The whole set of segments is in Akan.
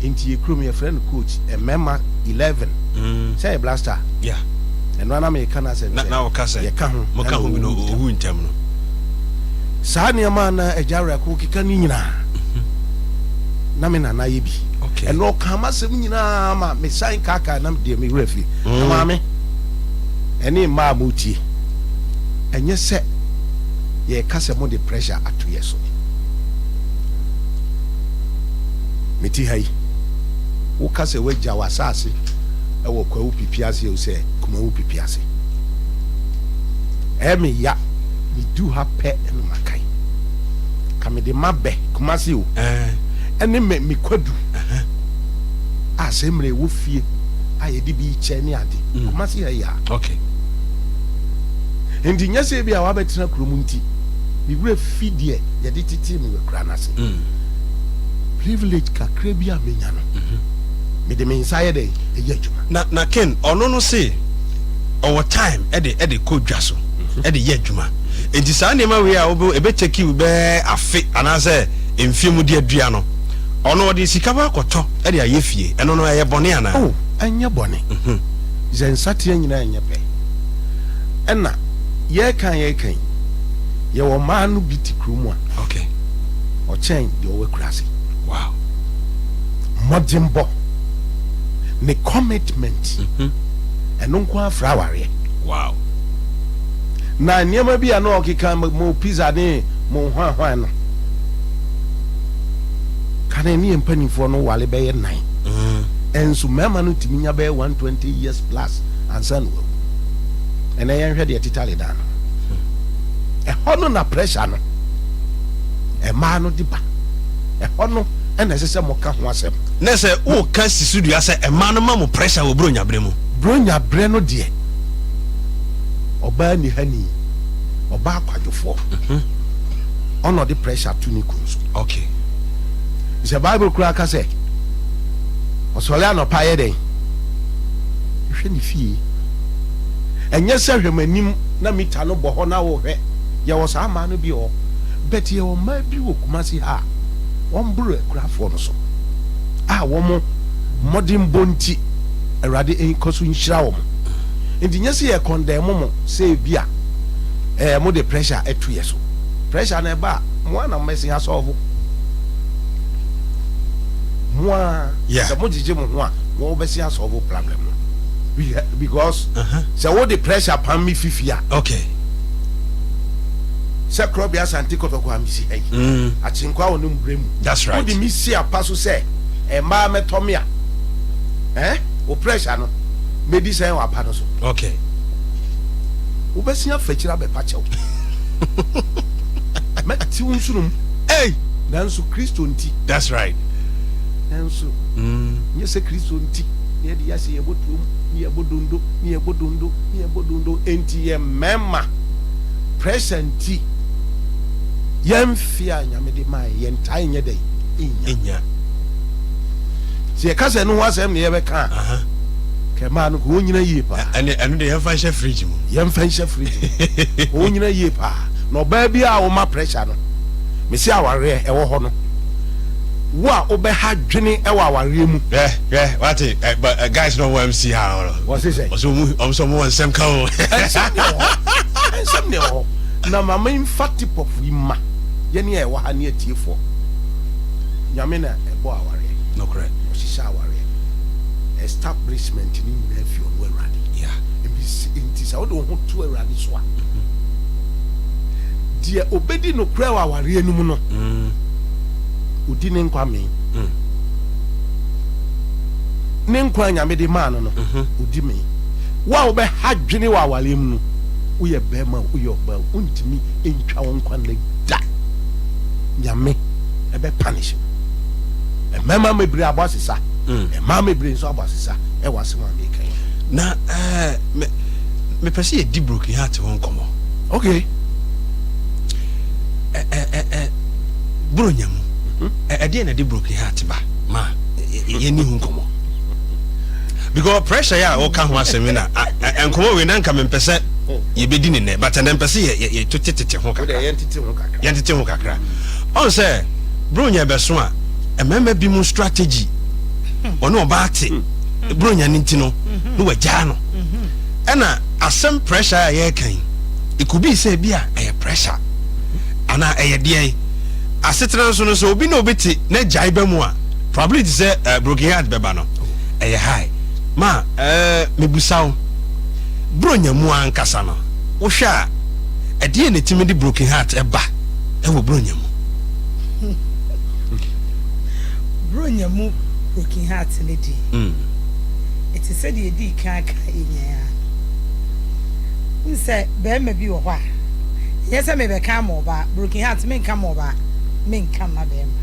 Into your crew, your friend coach, a member 11. Say blaster. Yeah. And one American said, now, Cassa, you can't, who in terminal. Sanya mana a jara cookie canina. Namina naibi. Okay. And no kama semina, ma, me sign kaka, nam dear me refi. Mammy. Any ma muti. And yes, sir, ye cast more the pressure at 2 years. Miti hai. Ukase we jawasasi. Ewo kwa upipiasi you say, kuma upipiasi. Emi ya. We do have pet and makai. Kame de mabe kumasi o. Ene me kwadu. Asemre wo fie. Aye di bi che ni ade. Kumasi ya. Okay. Endi nyase bi a wa betina kromunti. Bi wure fidie ye de titi me we kra nase. Privilege kakra bi a menya no. Me de me inside dey e ye adwuma. Na Ken ono no say our time e de ko dwaso. E de ye adwuma. Enti saa nema we a obo ebe cheki we be afe anase emfiemu de adua no. Ono de sika ba akoto e de ayefie. Eno no ye bone ana. Oh, anya bone. Zensate nyina anya pe. Ena ye kan ye wo ma no biti krumu a. Okay. O chen de o we kurase. Wow. Modimbo. Ne commitment. Eno nko afra ware. Wow. Na niema bi a no okika mo pizza ne mo hwan no. Kana ni empanifo no wale be ye 9. Enso mema no timinya be 120 years plus ansan wo. Ena yen hwe de titale da no. Hono na pressure no. Ma no diba. Hono ena sese mo ka ho asem. Na se wo ka sisudu ase ma no ma mo pressure wo bro nyabre mu. Bro nyabre no de. Oba ni hani. Oba akwadwofo. Ono the pressure to ni kunso. Okay. The Bible kura ka say. Osole anopa ye den. Hwe ni fie. Enye se hwemanim na mita no bo ho na wo hwe. Ye wo sa ma no bi o. Bet ye wo ma bi wo kumasi ha. Won buru kura fo no so. Wo mo modern bonti awrade enkoso nhira wo mo. Enti nyese ye condemn mo say bia mo the pressure etu yeso. Pressure na ba mo na mesi asolve. Mo se mo jije mo ho a mo be si asolve problem no. Because say what the pressure pan me fifia. Okay. Se krobia santi kotoko amisi hey. Achinkwa wonu mbremu. That's right. What the misi apaso say ma metomia. O pressure no. Maybe say wa pa no so. Okay. Obesia fachira be pa chew. Mati unsurum. Hey, nanso Kristo nti. That's right. Nanso. Nyese Kristo nti. Ne de yase yebotum, ne yebodundo, ne yebodundo, ne yebodundo enti ye mema. Presenti. Yemfia nyamede mai yentai nye dey. Inya. Se ka se no ho asem ne ye be ka. Kema no ko nyina yie pa. Anu de yemfa hye fridge mu. Yemfa hye fridge. Ko nyina yie pa. No ba bia wo ma pressure no. Me si aware e wo ho no. Wo a obe ha dwene e wo aware mu. What but guys know what MC how. What say? So mo nsem ka o. Ensem ne ho. Na mama infati pop ima. Ye ne e wo ha ne atiefo. Nyame na e bo aware. No correct. O shisha aware. Establishment ni na fi on werade. Yeah. Inti sa wo do ho to werade so a. Die obedi no kura wa aware enum no. Udi ne nkwame. Ne nkwa nyame de ma no no. Udi me. Wa wo be hadwene wa aware mu no. Wo ye be ma wo ye oba untimi entwa won kwa ne da. Nyame e be punish. E mama mebre abosisa. E mama mebre so abosisa e wase ma me kan. Na me pese ye di broken heart won komo. Okay. Bro nyamu. E na di broken heart ba. Ma ye ni hu komo. Because pressure ya o ka ho asemi na enkomo we na nka me pese ye bedi ne but na pese ye totete ho kakra. Ye ntete ho kakra. On say bro nya be so a emema bi mu strategy ono obate bronya nintino no wagya no ena asem pressure a ye kan it could be say bia pressure ana de asetena so no so obi na obeti na jai ba mu a probably say broken heart beba no high ma mebusaw bronya mu ankasa no wo hwa de ne timi de broken heart eba wo bronya mu bronya mu broken heart ne di it is said ye di kan enya nse be ma bi wo hwa yes me be kan mo ba broken heart me kan mo ba me kan na be ma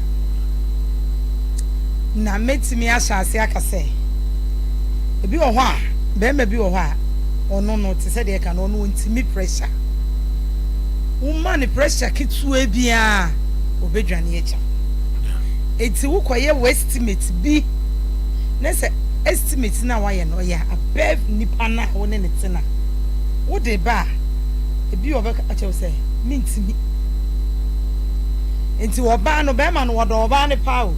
na metimi asase akase ebi wo hwa be ma bi wo hwa ono no te said ye kan ono ntimi pressure woman pressure kitu ebia obedwane echa eti wo koye estimate bi na se estimate na wa ye no ya above nipa na wo ne tina wo de ba ebi obeka ache say mintimi enti wo ba no be ma no wo do ba ne pa o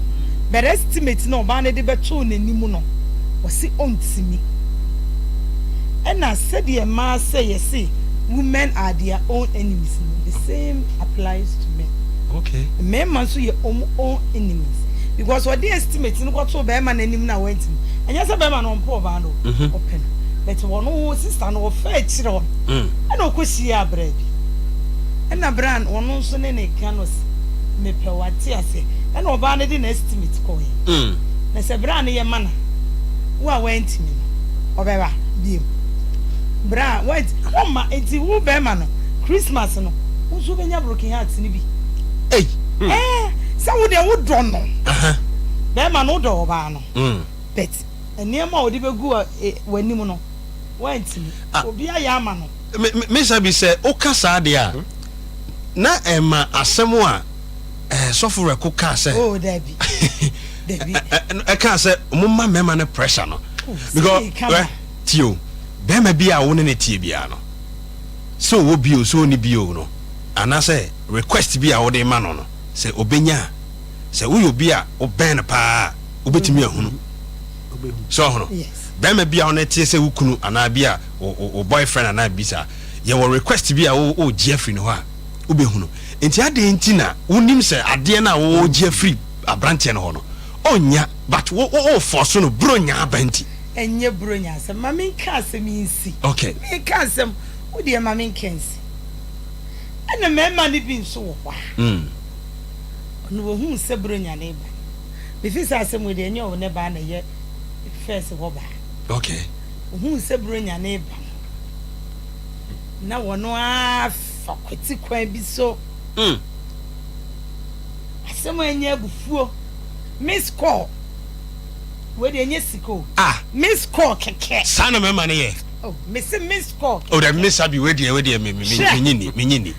but estimate na oba ne de beto n'animu no wo si ontimi ena said ye ma say yes women are their own enemies. The same applies to men. Okay. Men must be your own enemies. Because what they estimate in what so bear man enemy now went in. And yes, a bear man on poor bando open. But one who sister no fair children. I know kushia bread. And a brand one no son in a canos me per what I say. And no band didn't estimate coin. There's a brand near manner. Who I went to me. Or better, be. Bra, wait, ma enti wo be ma no Christmas no wo so benya broken heart ni bi sa wo de wo do no be ma no do ba no bet eniema wo de begu wanim no wenti obi aya ama no me sabi say o kasa de a na ema asemo a sofo reko ka say oh dabi ka say mumma mema na pressure no because tio bema bia wo ne tie bia no so wo bio so ni bio no anase request bia wo de ma no no se obenya se wo yo bia wo ben pa obetimi ahunu so hono bema bia wo ne tie se wo kunu ana bia wo boyfriend ana bisa ye wo request bia wo Jeffrey no ha obehunu enti ade enti na wonim se ade na wo Jeffrey abrante no ho no onya but wo force no bronya abanti enye bronya asem mami nka asem insi okay me ka asem wo de mami nkensi ana mema ni bi nso wo kwa no wo hu se bronya ne ba be fi sa asem wo de enye wo ne ba na ye first wo ba okay wo hu se bronya ne ba na wo no a fakweti kwan bi so asem enye bufuo miss call where the nyesiko miss call keke sana mema ne ye oh miss call oh that miss abi where the me nyini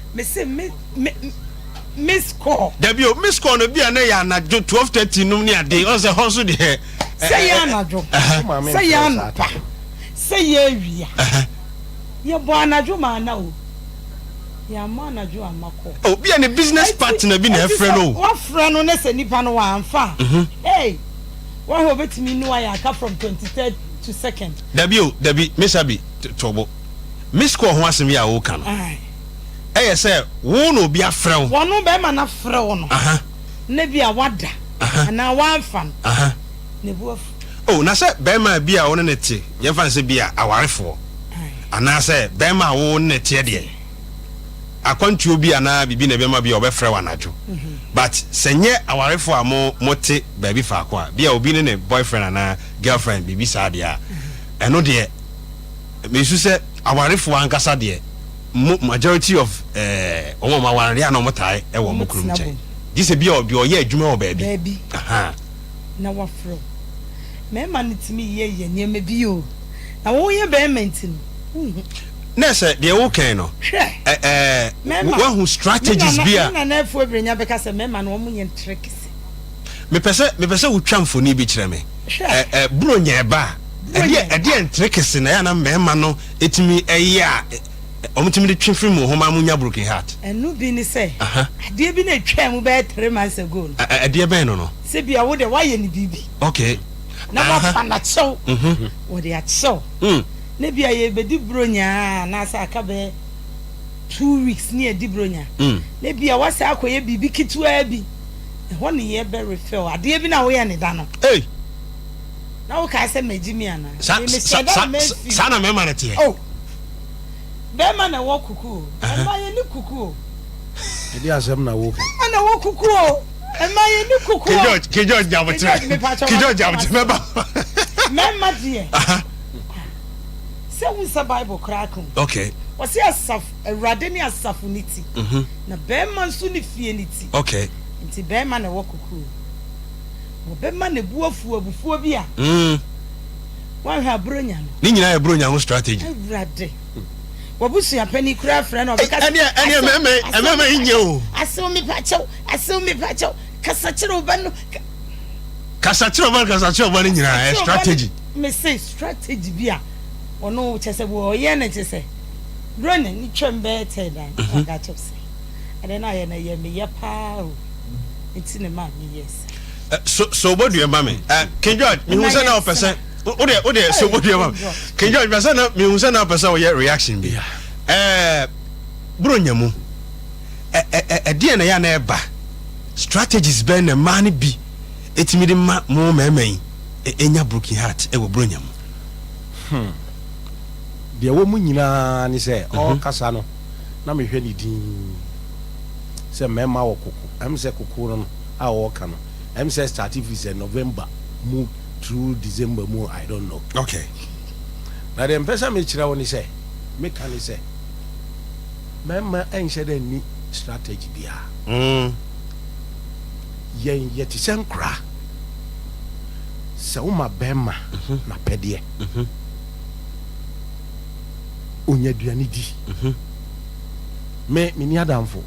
miss call da bi o miss call no bia na ya na 12:30 num ne ade o se hoso de say ya na jo say ya na pa say ya wia ye bo anajo ma na o ya ma anajo amako oh bia ne business partner bi na efre no wa frɛ no ne se nipa no wa amfa hey one who bet me no I come from 23rd to 2nd. Dabi Miss Abi Tobo. Miss Ko ho asem ya wo kan. Say wo no bi afrɛ wo. Wo no be ma na frɛ wo no. Na bi a wada. Na wan fan. Ne bu af. Oh na say be ma bi a wo ne te. Ye fan say bi a awarefo. Ana say be ma wo ne te de. Akwantuo bi ana bibi na be ma bi a obɛfrɛ wa najo. But senye awarefo a mote baby fa kwa bia obi ne boyfriend ana girlfriend bibi sa dia eno de me su se awarefo ankasa de majority of omo ma wanre ana omo tai e wo mokrum chen this be o de o ye adwuma o baby na wafro me ma nitimi ye niam bi o na wo ye be mentin nese de wo kan no one who strategies bia na na fu ebrenya be ka se mema na omunye tricks me pese wo twamfoni bi kire me bronya ba ade tricks na ya na mema no etimi eya omutimi de twefiri mu homa munya broken heart enu bi ni se ade bi na twam be 3 months ago ade be no se bia wo de wa ye ni bibi okay na wafa na chew wo de a chew na bia ye bedi bronya na sa aka be 2 weeks ni edi bronya na bia wasa akoye bibi kitwa bi ho ne ye be refill ade bi na wo ye ne da no na wo ka se magimi ana sana me man tie oh be man na wo kuku ma ye ni kuku edi asem na wo ana wo kuku o ma ye ni kuku ke George jabotre meba mema die se wo sa bible krakum okay wasi asaf awrade ni asafuniti na be man so ni fie niti okay nti be man na wo kuku wo be man na buafu bi a wan ha bronya no ni nyina ya bronya ho strategy awrade wabusu ya pani kura fra na obeka ene inye o asumi pacho kasachiro banu nyina strategy me say strategy bia ono chese bo ye na chese drone ni twembe te dan ga chese and na ye na ye me ye pa o enti ne ma me yes so what do you mama King George you say na person ode so what do you mama King George person na me say na person we reaction bi bronya mu de na ya na eba strategies ben na man bi etimi de ma mo memen enya broken heart e wo bronya mu de wo mu nyina ni se o kasa no na me hwe ni din se mema wo kuku am se kuku no a wo ka no am se start is November move through December mo I don't know okay na de mpesa me kira woni se me kan ni se mema enhye de ni strategy bia yen yeti senkra se wo ma bema na pede onya duani di me ni adamfo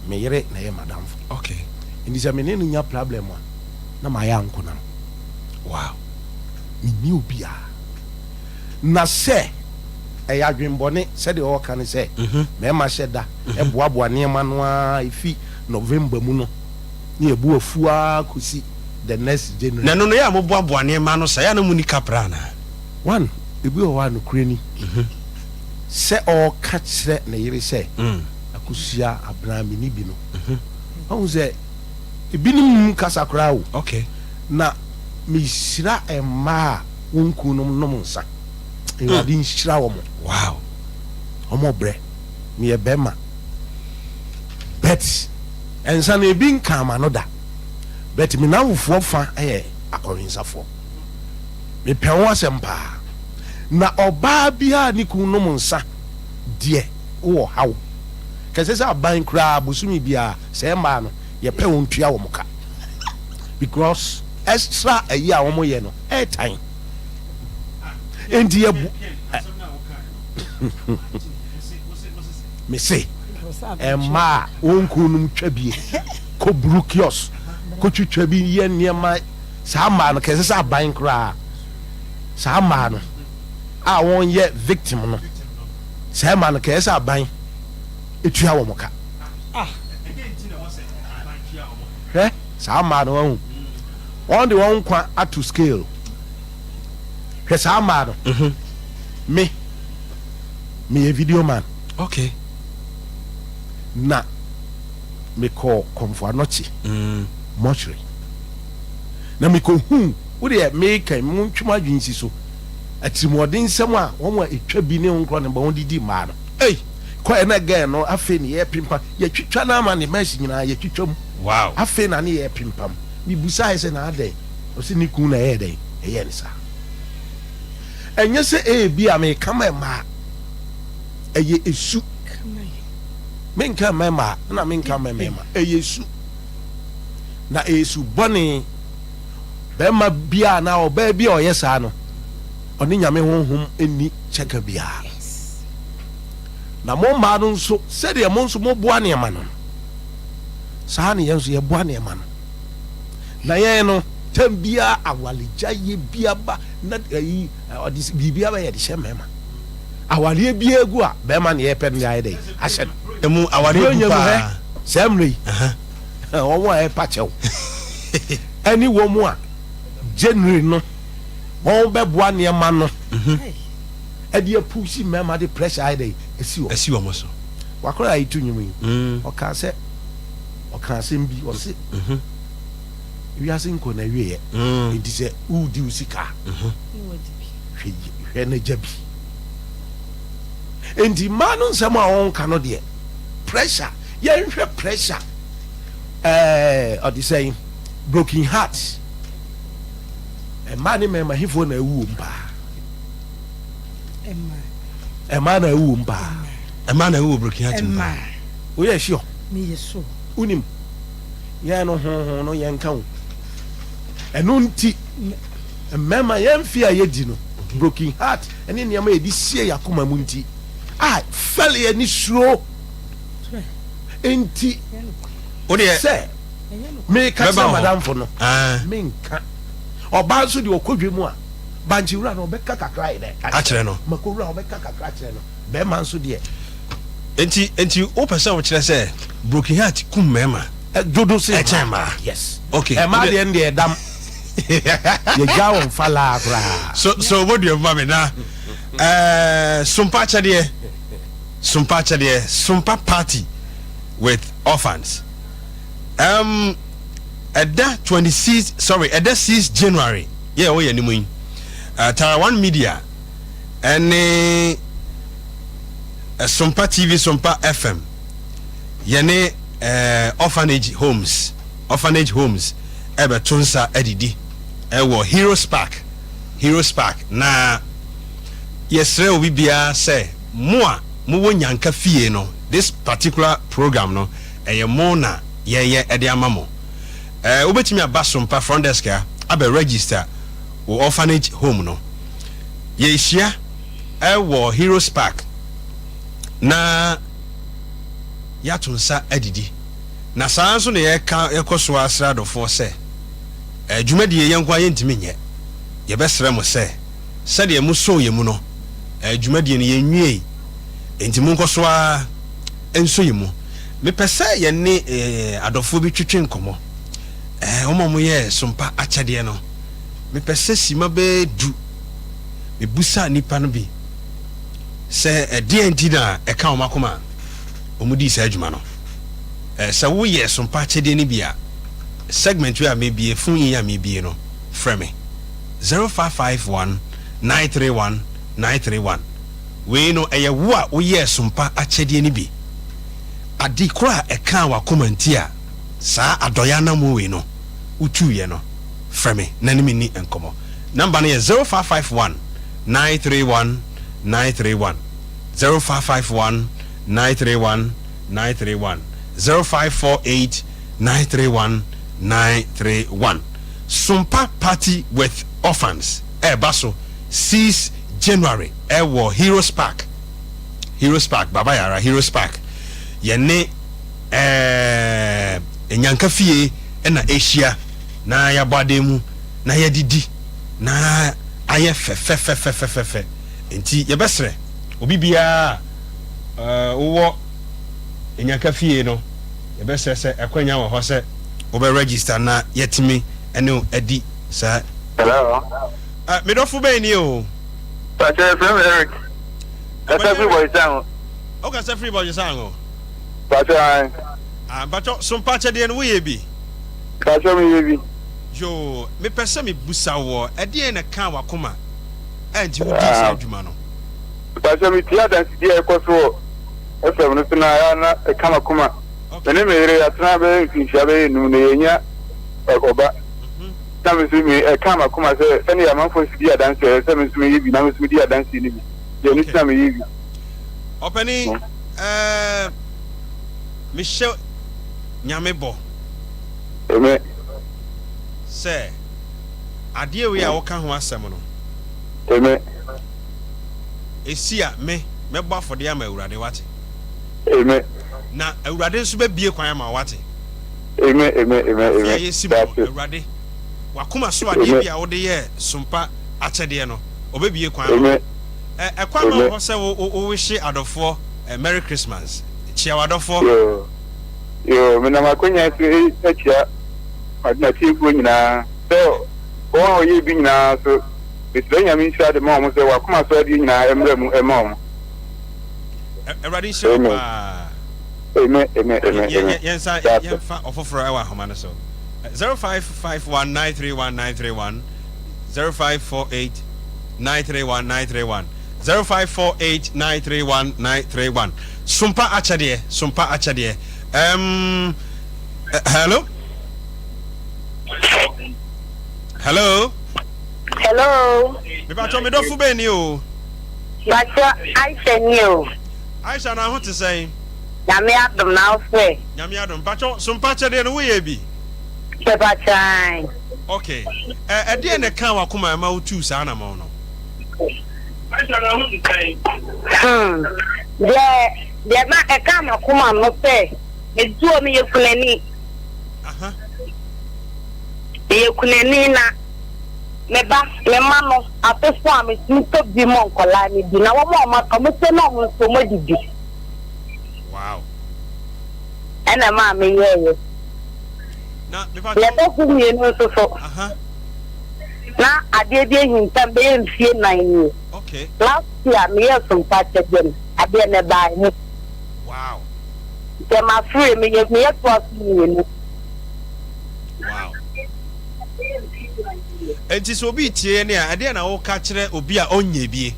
me yere na ye madamfo okay ndi se me ne nya problem a na ma ya nko na wow ni obi a na se e ya dwenbone se de o ka ne se me ma sheda e boaboa ne ma no a ifi November mu no ni ebu afua kosi the next January na no ya mo boaboa ne ma no sa ya na mu ni kapra na one ebi o wa no kurani se o ka kire na yire se akusia abraham ni bi no on se ebinim kasa kra wo okay na mi shira ema wonku nom nsa e wadi nshira wo mo wow omo bre mi e bema bet ensa na ebi nka ma no da bet mi na wofo fa akọrinsafo mi pẹ̀wọ́n asẹmpa na ọba bia ni kun nom nsa die wo hawo kese sa ban kra busumi bia se ma no ye pẹ won tua wo muka because extra a year wo mo ye no time endi ye me say ma won kunum twabie ko brukios ko twitwabi ye niema sa ma no kese sa ban kra sa ma no a won ye victim no sa ma no kese sa ban etua wo muka sa ma no on the one kwa at scale hwe sa ma no me a video man okay na me call comfort anochi mortuary na me ko hu wo de me kan mu ntwuma dwinsi so atimodin nsem a wo mo etwa bi ne nkro ne ba won didi ma no ko e na ga no afi ne ye pimpa ye twitwa na ama ne mashi nyina ye twitwam wow afi na ne ye pimpam mi busa ese na ade o se ni kun na ye den e ye ne sa enye se bi a me kama ma eye esu menka mema na menka mema eyesu na esu boni bema bia na oba bia oyesa no oni nyame honhom eni cheka bia na mo ma no nso se de mo nso mo boa ne ma no sa ne yenso ye boa ne ma no na ye no tem bia awalija ye bia ba na yi odis bibia ba ye de she mema awale bia egu a bema ne ye pe ne aye de ahye emu awale pa semri omo e pachew ani wo mu a January no on beboa nneɛma no ɛde apusi mɛma de pressure ayɛ esi wo so wakora ayi tu nyum yi ɔka sɛ ɔka asɛm bi ɔse wiase nkɔ na wie nti sɛ wudi usika hwɛ na gya bi enti ma no nsɛm a wɔnka no deɛ pressure yɛnhwɛ pressure ɔde sɛ broken heart ɛma ne mɛma hifo na ɛwu mpaa ɛma na ɛwu mpaa ɛma na ɛwu broken heart mpaa woyɛ sure meyɛ so unim yɛn no ho no yɛnka wo ɛno nti mɛma yɛmfi a yɛdi no broken heart ɛne nneɛma yɛde sie yɛakoma mu nti fɛle yɛni suro enti sɛ meka sɛ madamfo no menka ɔba nso deɛ ɔkɔdwe mu a bankyewura no ɔbɛka kakra yɛ dɛ akyerɛ no makɔwura ɔbɛka kakra kyerɛ no bɛrima nso deɛ enti wopɛ sɛ wokyerɛ sɛ broken heart kum mɛma dodo se ɛkyɛn ma yes okay ɛma deɛ no deɛ ɛdam yɛgya wɔ mfa laa koraa so wodua ma me na Sompa kyɛdeɛ Sompa party with orphans ɛda 6 January woyɛ anim yi Tarawan Media ɛne Sompa TV Sompa FM yɛne orphanage homes ɛbɛto nsa adidi ɛwɔ Heroes Park na yɛsrɛ obi biara sɛ mo a mowɔ nyanka fie no this particular program no ɛyɛ mo na yɛyɛ ɛde ama mo wobɛtumi aba Sompa front desk a abɛ register wɔ orphanage home no yɛhyia ɛwɔ Heroes Park na yɛato nsa adidi na saa nso na yɛkɔ so asra adɔfoɔ sɛ dwumadie yɛnko a yɛntimi nyɛ yɛbɛsrɛ mo sɛ sɛdeɛ mo so yɛ mu no dwumadie no yɛnwie enti mo nkɔ so a enso yɛ mu mepɛ sɛ yɛne adɔfoɔ bi twetwe nkɔmɔ wɔn mo yɛ Sompa akyɛdeɛ no mepɛ sɛ sima bɛdu mebusa nipa no bi sɛ ɛdeɛ nti na ɛka wɔn akoma wɔn di saa adwuma no sɛ woyɛ Sompa akyɛdeɛ no bi a segment we a mebie fun yi a mebie no frɛ me 0551 931 931 we no ɛyɛ wo a woyɛ Sompa akyɛdeɛ no bi ade kora ɛka wa komenti a saa adɔya na mo we no utuye no frɛ me na ne ni enkomo number no yɛ 0551 931 931 0551 931 931 0548 931 931 Sompa party with orphans baso 6 January ɛwɔ Heroes Park Baba Yara Heroes Park yɛne enyanka fie na ahyia na yɛbɔade mu na yɛdidi na ayɛ fɛfɛfɛfɛfɛfɛ enti yɛbɛsrɛ obi bia wowɔ enyanka fie no yɛbɛsrɛ sɛ ɛkwanya wɔ hɔ sɛ wobɛ register na yɛtimi ɛne adi saa hello medɔfo bɛni o Pacha from Eric. That's free boy sound. Okay, say free boy sound. Pacha. Pacha Sompa kyɛdeɛ no woyɛ bi. Pacha me bi. Yo, me pɛsɛ me busa wɔ ɛdeɛ na ka wakoma. Ɛnti wodi saa adwuma no. Pacha me tia dance dia ɛkɔ so. Ɛfɛ no tena ya na ɛka makoma. Mene me yere atena bɛ mfinhyia bɛ nu na yenya ɛkɔba. Na me so me ɛka makoma sɛ sɛne amanfo si dia dance sɛ me so me yibi na me so dia dance ni bi. Ye ni tena me yibi. Openi Michelle Nyamebo. Amen. Sɛ adeɛ we a wɔka ho asɛm no. Amen. Esi a mɛbɔ afɔde ama Awurade wate. Amen. Na Awurade nso bɛbie kwan ama wate. Amen. Ya yesi mo Awurade. Wakoma so adeɛ bi a wode yɛ Sompa akyɛdeɛ no. Obɛbie kwan ama. Ɛkwan ma hɔ sɛ wo wish adɔfoɔ Merry Christmas. Chia wadɔfoɔ. Yo, me na makonya se ekia na tiefo nyina. So, o ye bi nyina so Mr. Yamin said the mom was a come so in a mom. Eradi Sompa. Amen. Yes, I offer for our Homana so. 0551931931 0548931931 0548931931 Sompa Achadie hello me ba to me do fu be ni o Bacha Aisha new. Aisha na ho te say Nyame adom na ofe. Nyame adom bacho Sompa Achadie no we ye bi Bacha. okay e de ne kan wa kuma ma utu sa na ma no De ma e ka ma kuma no pe e duo mi yekunani aha yekunani na me ma no afefo a me to bi mo nkola ni bi na wo ma ka mo se no mo so mo didi wow ena ma me ye na me ba le to fu mi no so aha na ade de hinta be mfie nan ni okay last year me yes Sompa Achadie ade ne ba ni wow de ma free me yes was ni wow enti so bi tie ne a ade na wo ka kire obi a onye bie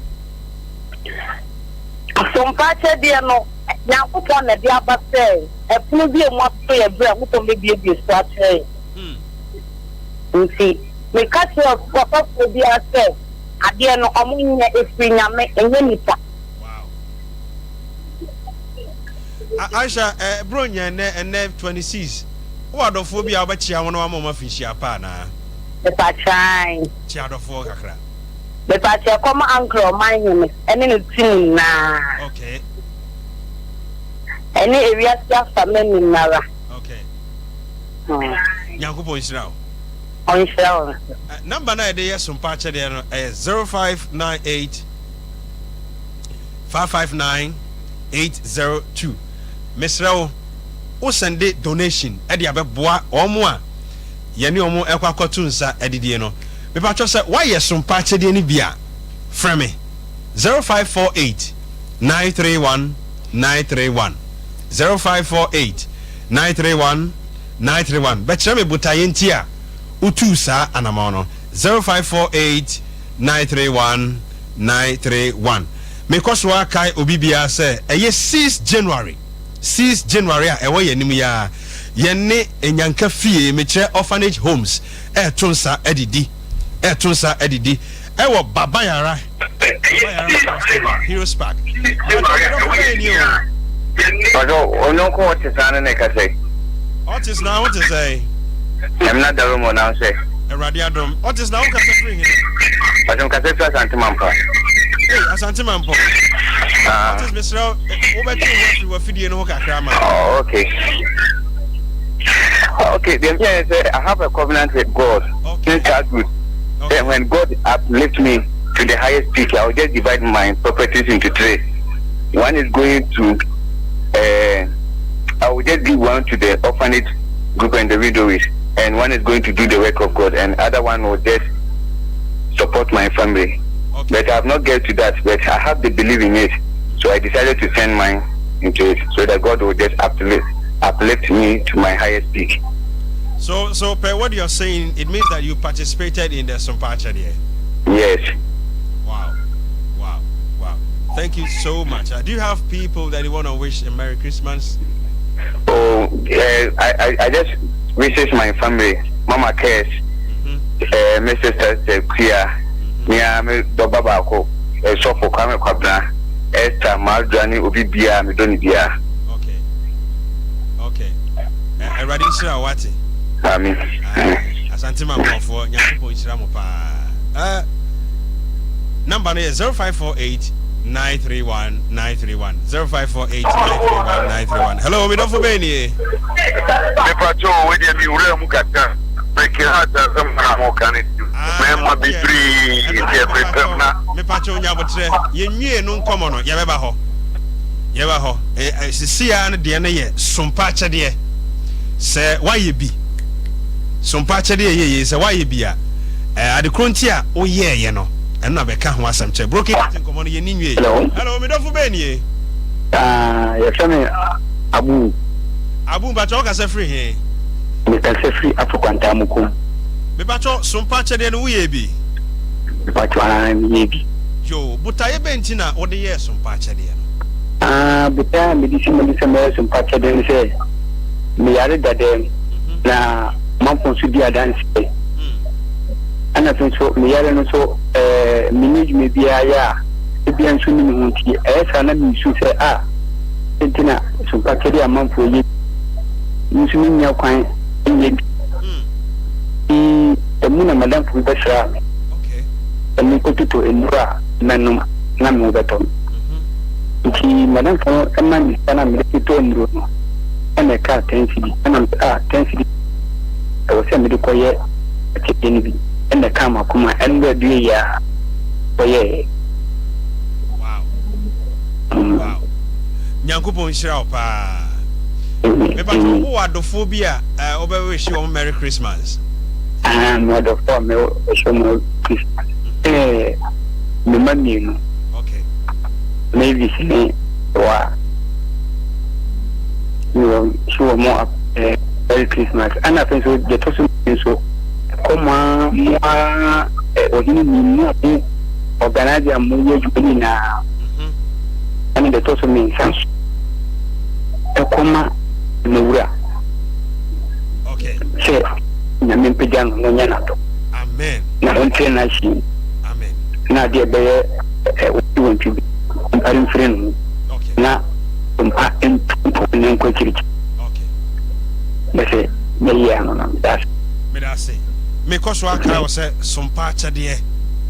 Sompa Achadie no nyankopɔ na de abasɛ ɛpono bi emu ato yɛ brɛ motɔ mbɛbiebie so akyerɛ nti meka kyerɛ ɔkɔfoɔ bi asɛ adeɛ no ɔmo nyɛ ɛfiri nyame ɛnyɛ nipa wow Aisha bro nya ne 26 wo adofo bi a obachia wo no ma ma finhyia pa na bepatran chi adofo kakra bepatran kɔma ankro man him ɛne ne tin na okay ɛne area sia family nara okay Nyankopɔ nhyira wo on shell number na de Sompa Achadie no 0598 559 802 Mesrao o sende donation e de abeboa omo a ye ne omo ekwakoto nsa edidie no me pa cho se why Sompa Achadie ni bia frame me 0548 931 931 0548 931 931 betche me butaye ntia utu sa anama no 0548 931 931 me koswa kai obibia se eye 6 January a ewo yanim ya ye ne enyanka fie me kire orphanage homes etonsa edidi ewo babayara Heroes Park Bajo onoko what is an ka say Otis now what to say I'm not the room now say Eradi Adom Otis now ka say free but I'm ka say Asante Mampa hey Asante Mampa Otis Mr. Obetu we fidie no kakra ma oh okay the thing is I have a covenant with God since childhood then when God uplift me to the highest peak I will just divide my properties into 3 one is going to I will just give one to the orphanage group and the widows, and one is going to do the work of God, and other one will just support my family. Okay. But I have not get to that, but I have the belief in it, so I decided to send mine into it, so that God will just uplift me to my highest peak. So per what you're saying, it means that you participated in the Sompa Achadie. Yes. Wow. Thank you so much. Do you have people that you want to wish a Merry Christmas? Oh, I just wishes my family, Mama Kes, my sister Kia, Mia, me Dobabako, Sofo Kwame Kwabna, Esther Maldrani, Obibia, Midonibia. Okay. Everybody sure what? Amen. Asante Mampa for Nyakupo Isramo pa. Number is 0548 931 931 0548 931 931. Hello, me don't for Benny. Pacho, we dey be ure mu kata. Make heart some more can it. Me be free. Me Pacho nya botre. Ye nwie no nkomo no ye beba ho. Sisia no de na ye Sompa Achadie. Se waye bi. Sompa Achadie ye se waye bi a. Ade kronti a o ye no. and na beka ho asem che broken nkomo no ye ni nwie hello me dofo be nie ya fami abu ba cho ka se free he me ka se free afukwanta mukum me ba cho sompa chede no wo ye bi me ba cho an ye bi yo butaye benti na wo de ye sompa chede no buta me di me sompa chede ni se me yare dade na manfon su dia dance ana so me yare no so minute me bia ya bia nso ni mu nti sa na mi su se entina sompa chede amanfo ye nso ni nya kwan ye muna madam fu basra okay ni ko tuto enura nanum na mu betom ki madam ko amma ni sana mi to enuro no ana ka tensi ana tensi o se mi ko ye ke ni bi ana kama kuma an da biye ya ko ye wow nyankopon shira opa me ba to wo adofo bi a obewe shi wo merry christmas no the form show no Christmas me mami no okay maybe see wa you show more Merry Christmas and I think so the person so come on o hini ni organize am ye jubini na and the person means sense e come no okay say na mempejang no nyana to amen na onte na shi amen na de be wonti arin friend okay na en ko kiriki okay bese me ya no na me da say me koso aka wo se sompa chade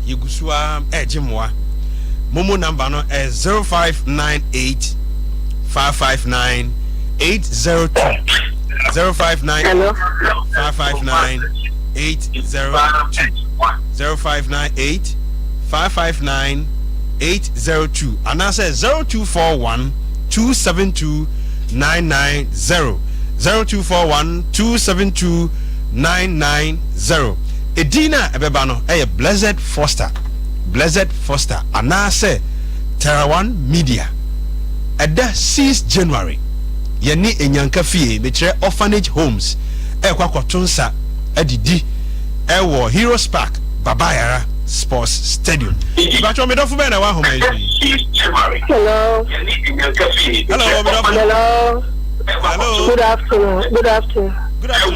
yegusua ejimoa momo number no 0598 559 802 0598 hello 559 802 0598 559 802 and I say 0241 272 990 0241 272 990 Edina ebeba no Blessed Foster and I say Terawan Media at the 6th January yeni enyanka fie me kire orphanage homes kwakotonsa adidi wo Heroes Park Babayara Sports Stadium bacho me dofu be na wa homa yi hello hello good afternoon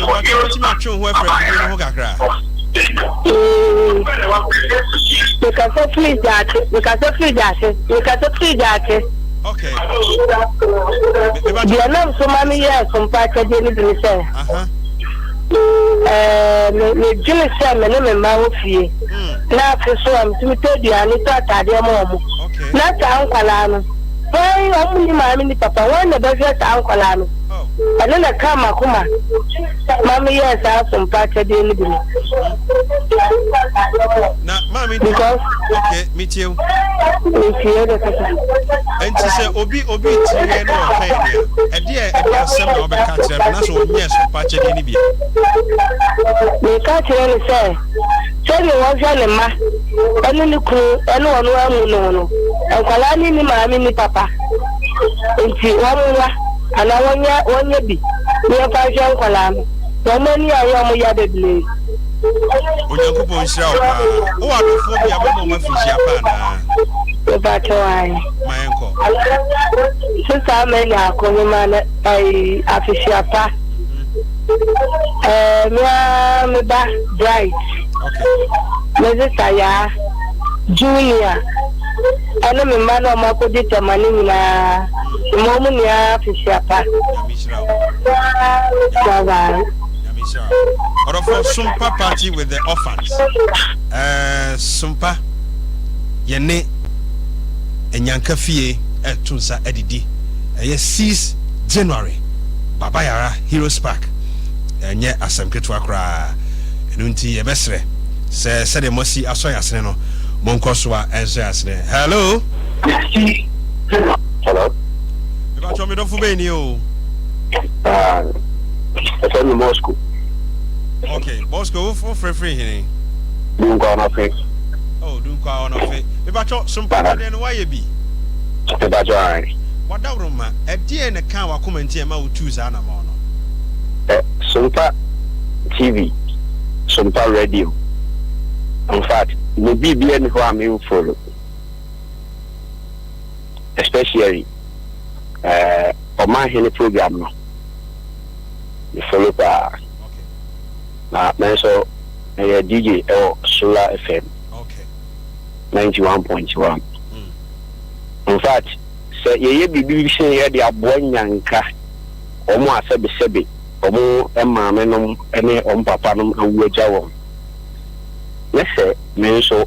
what you match who friend ho kakra because of free that okay the name so many years from Pacha Jenny say me Jimmy say me no me ma wo fie na afi so am timi tedi ani to atade mo na ta ankwala no boy omu ni ma mi ni papa won na be ta ankwala no ana na kama kuma mami yes from Pacha Jenny bi na mami because okay meet you the papa and she say obi tie no okay e dey asem na obeka tire na so yes from Pacha Jenny bi me ka tire ni say ni won se le ma enu ni ku enu wonu amu no enkwala ni mami ni papa enti won wa ana wonya bi ni fa je enkwala mi won ni ayo mo ya beble onyankopon shira o wa do fo bi abemo ma fi shia pa na ba to ai mayenko sisa me na ko ma na ai afishia pa me ba bright okay me saya junior ana me ma no ma ko di tamani na mo mu ni afishia pa bye or for Sompa party with the orphans Sompa yene enyanka fie etunsa edidi 6 January Babayara Heroes Park enye asemketu akra enunti yebesre se de mosi aso yasene no monkoso a enso yasene hello Biba chomi do fu be ni o ese ni Moscow okay Moscow for free here dunga na fe oh dunga kwa ono fe me ba cho Sompa de no waye bi me ba jo ai wadawroma e die ne kan wa comment e ma wo tu za na ma no Sompa TV, Sompa Radio. In fact, no BBN who I'm in follow. Especially on my Henny program. You follow that. Now, so DJ or Solar FM. Okay. 91.1. In fact, say ye BB say the abon yanka. Omo asebi omo emma menom ene om papa nom awuaja wo yese me so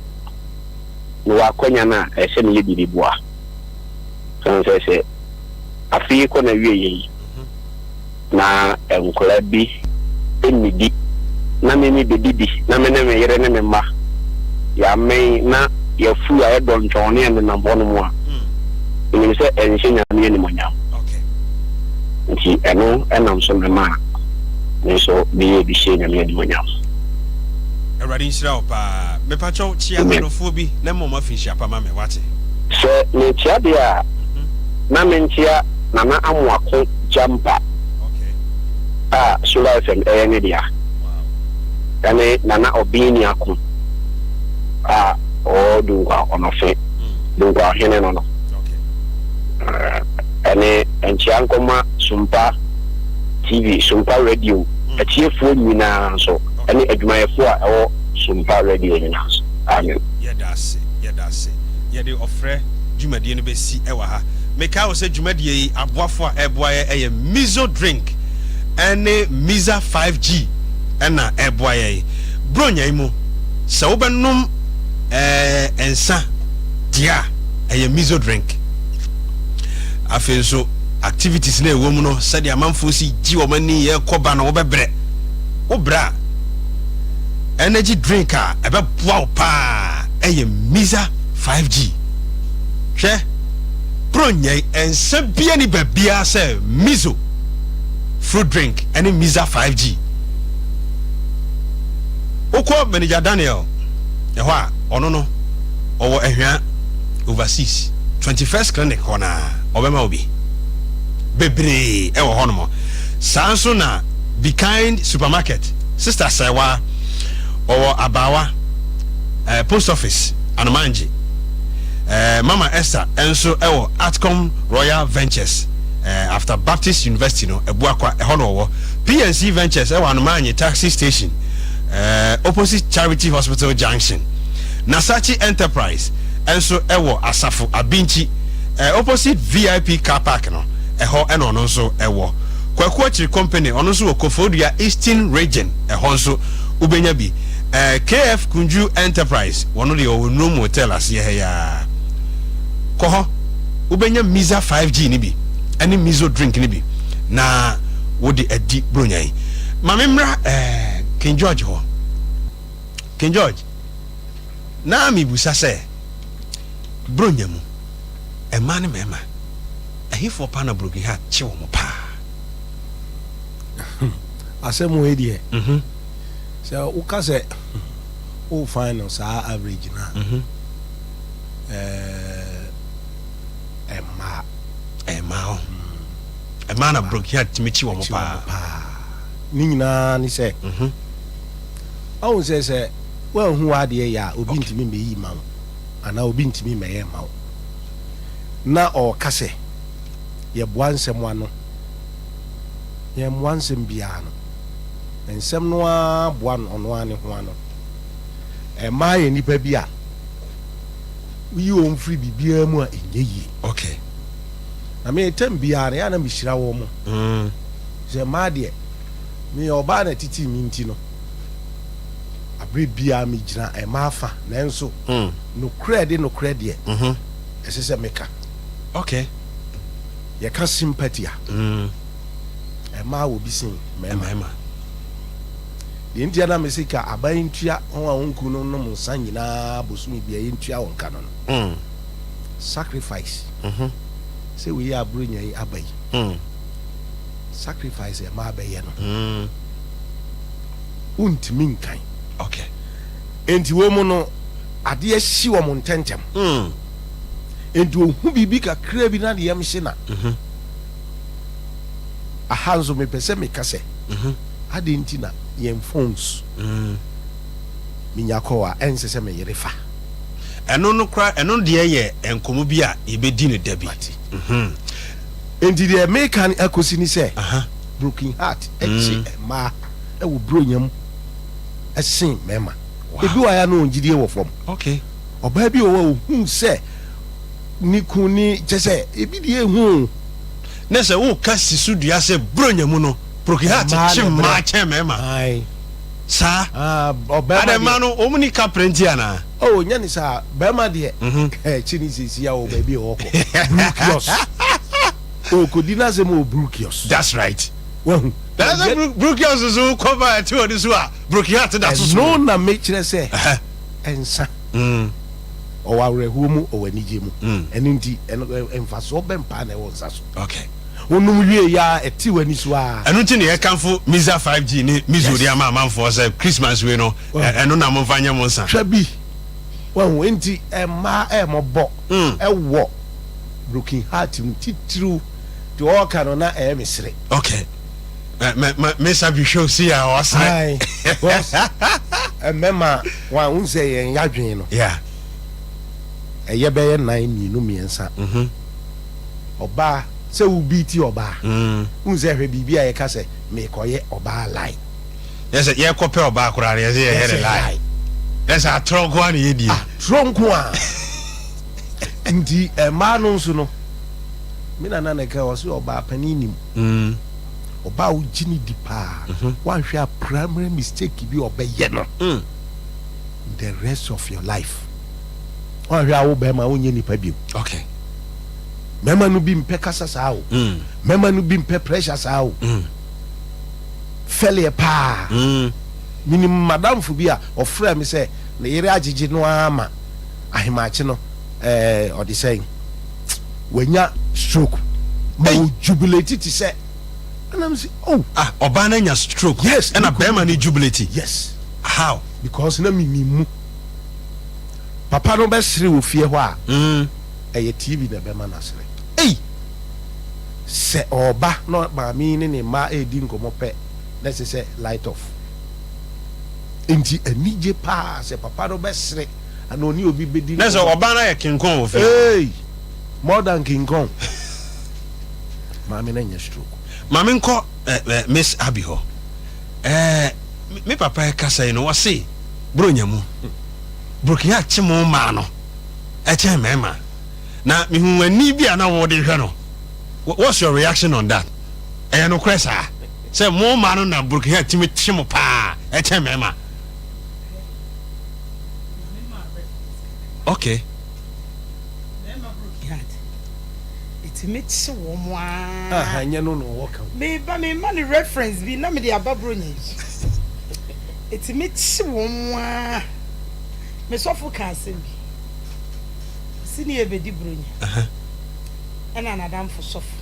no akonya na ese ne yedi bua so se afi ko na wie yi na enkola bi enidi na me ni bedidi na me na me yere ne me ma ya me na ya fu a don tone ne na bono mu a ni se enhenya me ni monyam nti eno enam so me ma ne so be bi she nyame adi monyam Eradi nsira opa me pa cho chia manofo bi na mo ma finshi apa ma me wate se ne chia dia na me ntia na na amoako jampa Solar FM ne dia ene na na obini ako o dungwa onofe dungwa hene no ene enchiankoma Sompa TV Sompa Radio achiefo nyina so ene adwumayefo a ewo Sompa Radio nyina so amen yedase yede ofre dwumadie no besi ewa ha meka wo se dwumadie yi aboafo a eboaye eye mizo drink ene miza 5G ena eboaye bronya imu se wo benum ensa dia eye mizo drink afenso activities na ewo mu no said amanfo si gi wo mani ye koba na wo bebre wo bra energy drink a ebe boa pa eye miza 5G hwe pronye ensa bia ni babia se mizo fruit drink any miza 5G okwo manager Daniel ehwa a ono no owo ehwa overseas 21st clinic hona obema obi bebre ewo hono sanso na Be Kind supermarket sister Sewa owo abawa post office anomanji Mama Esther enso ewo Atcom Royal Ventures after Baptist University no ebuakwa ehono owo PNC Ventures ewo anomanji taxi station opposite Charity Hospital Junction Nasachi Enterprise enso ewo Asafo Abinchi opposite VIP car park no eho eno no nso ewo Kwakuachi company ono nso Okofodia Eastern region eho nso ubenya bi KF Kunju Enterprise wono de o no motel ase ya koho ubenya miza 5G ni bi any mizo drink ni bi na wodi adi bronyai mamemra King George ho King George na mi busa se bronyamu emane mema ahifo pa na broken heart chi wo mo pa asemu edie so uka se o final sa average na emma na broken heart mi chi wo mo pa ni nyina ni se awon se wa hu ade ya obi ntimi meyi ma ana obi ntimi meye ma na o kase ye boansem ano ye moansem bia no ensem no a boan ono ane ho ano ma ye nipa bia wi o mfiri bibia mu a enyeyi okay na me tem bia na ya na mihira wo mo je ma de me oba na titi mi nti no abre bia mi gina ma afa na enso no credit esese meka okay ye ka sympathy ma wo bisin mema de ntia na mesika aban ntua ho a wonku no no nsa nyina bosumi bia ye ntua wonka no sacrifice say we are bring yi abai sacrifice ma abaye no untimi nkan okay enti wo mu no ade ahyi wo mo ntentem enti ohu bibi kakra bi na de yam hye na ahanzo me pese me kase ade nti na yem phones minyako a ense se me yerefa eno no kra eno de ye enkomo bi a yebedi ne dabi enti de mekan akosi ni se broken heart echi ma e wo bronyam esin mema ebi wa ya no ngidie wo fom okay oba bi wo hu se ni kuni chese ebi die hu na se wo kasi sudua se bronyam no broken heart chi ma che mema ai sa oba adema no omuni kaprenti ana oh nyani sa bema de chini sisi ya o baby oko brukios o kodina se mo brukios that's right well that's a brukios so cover to this one broken heart that's no na me kire se ensa o wa rehu mu o wanije mu eno ndi emfaso bempa na e wonsa so okay onum wie ya eti wani so a eno ti ne ye kanfo Miza 5G ni Mizuri ama amanfo say Christmas we no eno na mo fanya mo nsa twabi well enti ma mobo wo broken heart titru to all can na mesre okay me sabi show see ya wasai mema wa unse yen yadwen no yeah eye be ye 9 ni no miensa oba se ubi ti oba unse hwe bibia ye ka se me koye oba lie yes ye kope oba akura ye ye lie yes a tronko an ye di tronko a ndi ma no nso no mina na na ka wose oba panini oba ujini dipa wan hwe a primary mistake bi obeye no the rest of your life wan hwe a wo be ma onye nipa bi okay mema no bi mpe kasa saa o mema no bi mpe pressure saa o failure pa minim madam fu bi a ofra me se na yere agege no ama ahimaache no odi say wanya stroke ma jubilate ti say and I'm say oh oba na nya stroke yes and a bema ni jubilate yes how because na minimu papa no be sere wo fie ho a eye TV na bema na sere se oba no ma mi ni ma edi nkomo pe na se light off enti anije pa se papa no be sere ana oni obi bedi na so oba na ye kinkon wo fi more than King Kong mami na nya stroke mami nko Miss Abiho me papa e kasa no wase bronyamu broken ya chimo ma no e che mema na mi hu ani bia na wo de hwe no what's your reaction on that no kwesa say mo ma no na broken ya chimo pa e che mema okay Mitch woman anya no work me ba me money reference bi na me dey ababro nya it's Mitch woman me sofo ka asem bi sini e bedi bronya ana na dam fo sofo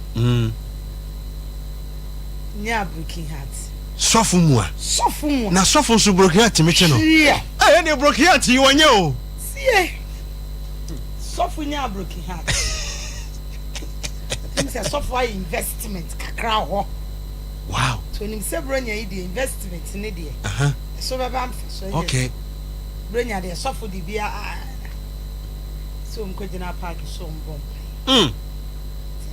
nya broken heart sofo mu na sofo so broken heart me che no ne broken heart yi wonye o sie sofo nya broken heart say software investment kakra ho wow so nim say bronya yi the investment ne de so baba am so okay bronya de software di bia so mko jina park so mbom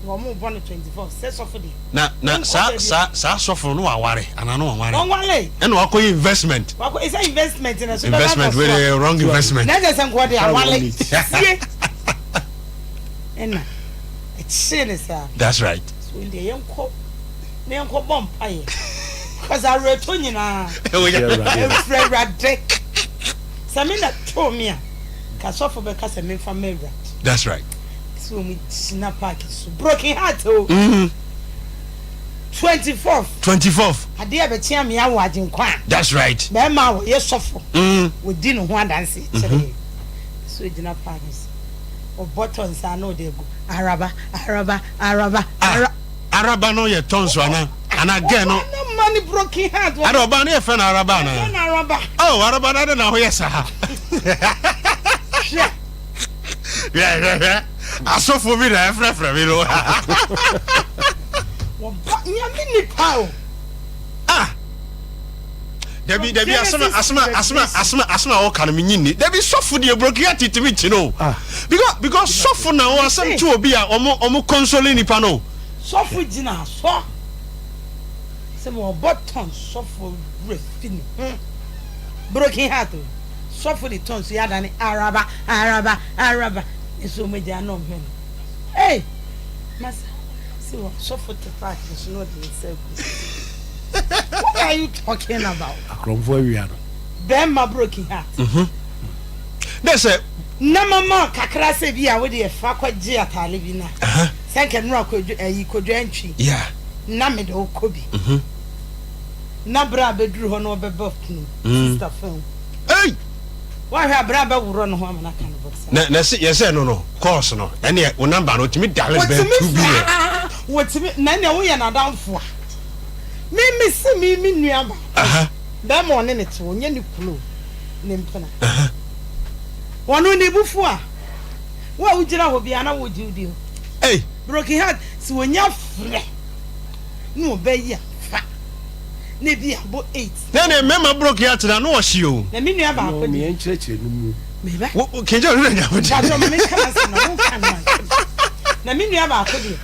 wo mo bon 24 say software di na sa software no aware ana no aware wale and wako investment wako is investment na so investment with wrong investment na just nko de awale enna that's right so in the yanko bomb pie cuz I return na every samina to me ka sofo be ka me family that's right so me snap pack so broken heart 24th ade e be tia me awo agenkwa that's right be ma wo ye sofo we di no ho adanse so gina pack o buttons are no dey go araba no ye tonso ana again no money broken heart araba no ye fe na araba na araba oh araba na ho ye sa Yeah. Asofo bi na efrefre mi no. Wo ba nya mi ni pa o. Ah. Debi asma o kan me nyini. Debi sofo de brokia titimi chi no. Because sofo na o asem tu obi a omo console nipa no. Sofo gina so. Se mo button sofo refini. Broken heart. Sofo the tons ya dani araba. Eso me dia no hwen. Hey. Masa. See what sofo the fact is not the self. What are you talking about? Akromfo awia no. Them my broken heart. That's it. Na mama kakra se bia we de fa kwaje atale bi na. Senke no akodu kodwa antwi. Yeah. Na me de okobi. Na bra beduru ho no obeba funu. Sister film. Hey. Why have bra be wuro no ho amana kan box. Na se yes no no. Course no. Ene o number no timi dalles be 2 billion. What me na ne wo ye na damfo. Me se me nuaba. Ba mo ne to onye ne kulo. Ne mpena. Wono ne bufu a. Wa ugira ho bia na wo diudio. Hey, broken heart si wonya frɛ. No be ya fa. Ne bia bo 8. Na mema broken heart na no hye o. Na me nuaba No akodi. me enkyerɛkyerɛ no mu. Me ba. Wo kenja no nya bo. Ba me kan se na wo kan na me nuaba akodi.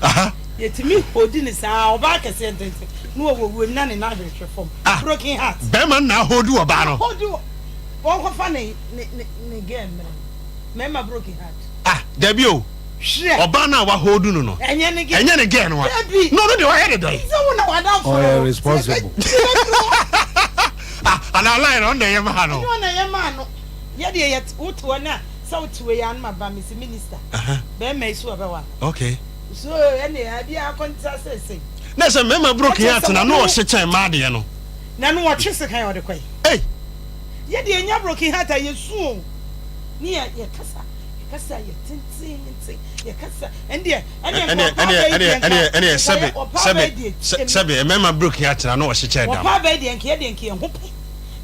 Yetimi hodi ni saa oba kese entente. No wo na ne na hwehwe fom. Broken heart. Be man na hodu oba no. Hodu. Won ko fa ne game me. Mema broken heart. Debi o. Oba na wa hodu no no. Enye ne gen no. No de wa head do. So wona wa down for. Oh, responsible. And I line on the yama no. No na yama no. Ye de yet woto na south we yan ma ba Mr. Minister. Be me so oba wa. Okay. So ene abi akonta say. Na se mema broken heart na no o hye chen ma de no. Na no wa twese kan o de kwai. Hey. Ye de enya broken heart a yesu o. Ni ye kasa ye tintin. Ye kasa ende sebe remember broken heart na no o hye chen da. Papa be de nke ho pe.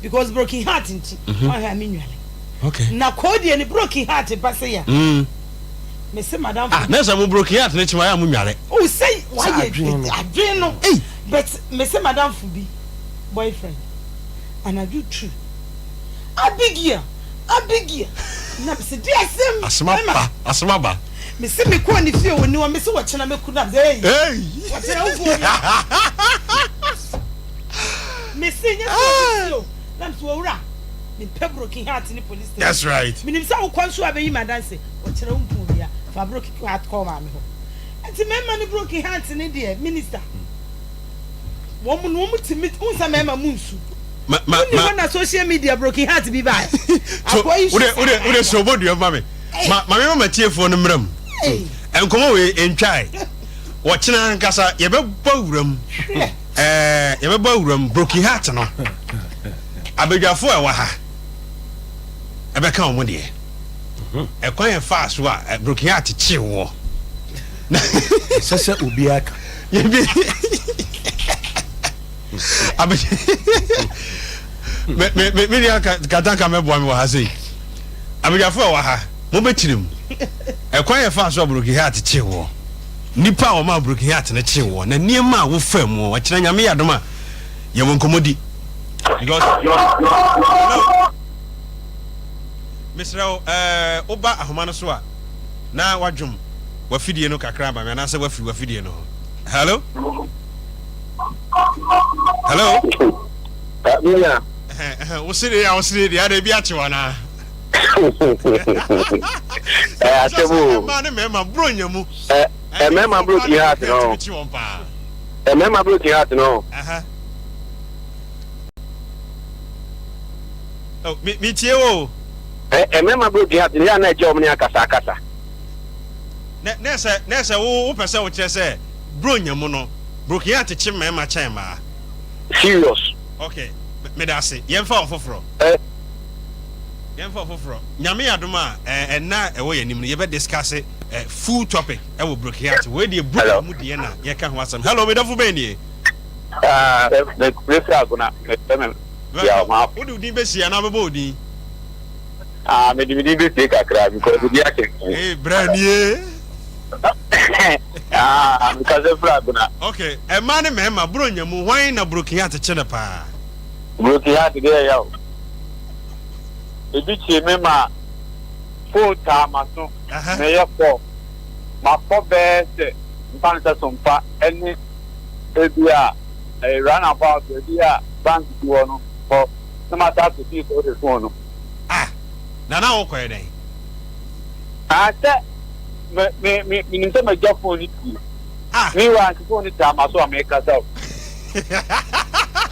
Because broken heart nti wa ha minwale. Okay. Na kodi ni broken heart ba se ya. Me se madam. Na se mo broken heart na chima ya mu nwale. Oh say why ye adwen no. But me se madam fu bi boyfriend. And I do true. Abigia. Na se di asem. Asma ba. Me se me ko ni fie woni wa me se wo chena me ku na. Hey. What me se nya so. Na so wura. Me pe broken heart ni police station. That's right. Me nim sa wo kwanso abeyi madanse. Wo chena wo bia. Fa broken heart call ma me ho. Enti me ma ni broken heart ni de minister. Wo mu timi unsa me ma munsu. Ma na social media broken heart bi ba. Akwai ure so bodu e ma me. Ma me tiefo no mram. Enkomo we entwai. Wo chena nkasa ye be bawuram. Ye be bawuram broken heart no. Abedwafo e wa ha. E be kan omo de. E kwan e fast wa broken heart chi wo. Sese obi aka. Ye bi me dia kataka me boa me wa ha sei. Abedwafo e wa ha. Mo betirim. E kwan e fast wa broken heart chi wo. Nipa o ma broken heart na chi wo. Na niema wo fam wo. Wa kira nyame yadoma. Ye won komodi. Because Mr. Oba ahoma so a na wadwum wafidie no kakra ba me na se wafidie no. Hello? Yeah. Wo sire dia da bi ache wana. Asebu. Ma ne mema bro nyamu. Mema bro ki heart no. Mema bro ki heart no. Oh, me tie wo. Mema bro ki heart ya na je omni akasa. Na se wo pese wo kire se bro nyamu no. Bro ki heart chi mema chen ma. Serious. Okay. Me da se. Yemfa ofoforo. Nyame adoma na ewo yanim ye be discuss full topic ewo broke heart we dey broke mu de na ye ka ho asem. Hello me dafo be ni. The prefer gonna yeah ma. Wo do din be sia na be bo din. Me di be take akra because we dey. Eh Branie. Because of Flabuna. Okay, a man and man, my brother, why na broken at the Chenapa? Broken heart today, yo. The beach, remember, full time, I saw. Mayor for my four bears, Panther Sompa, any area, a runabout, the idea, bank to one for no matter to see for the phone. Ah, now, okay, I said, me, my job for it. Ah, me want to phone it time, I saw make us out.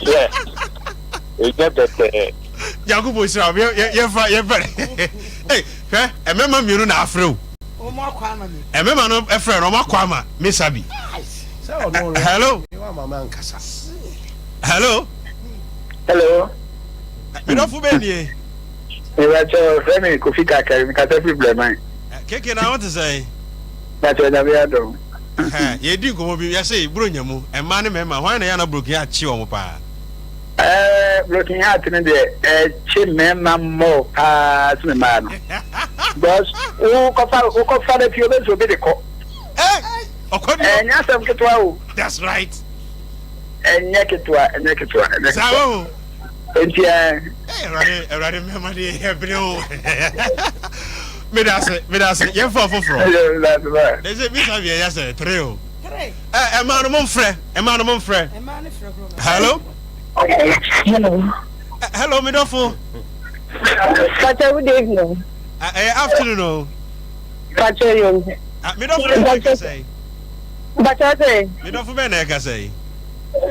Yeah, it's just that. Yakubu is around. You're very. Hey, a member, you know, Afro. O mo kwama me. A member, no, a friend, or Makwama, Miss Abby. Hello. Hello. Hello. You know, for Benny. You are your friend, Kofika, carrying Caterpillar, man. Keke, I want to say. That's what I do. You do go be, I say, Bruno, and man, member, why are you broken at Chiompa? Looking at the chin man, more as the man. Because who could find a few days will be the court. And yes, I'm get well. That's right. And naked to a naked to a. So, and yeah, I remember the Medase, you're far from. that's right. There's a bit of yes, a trail. A man of friend, a man of friend. Hello? Hello. Hello, Midofo. Good evening. Afternoon. Midofo, I say. But I say, Midofo, I can say.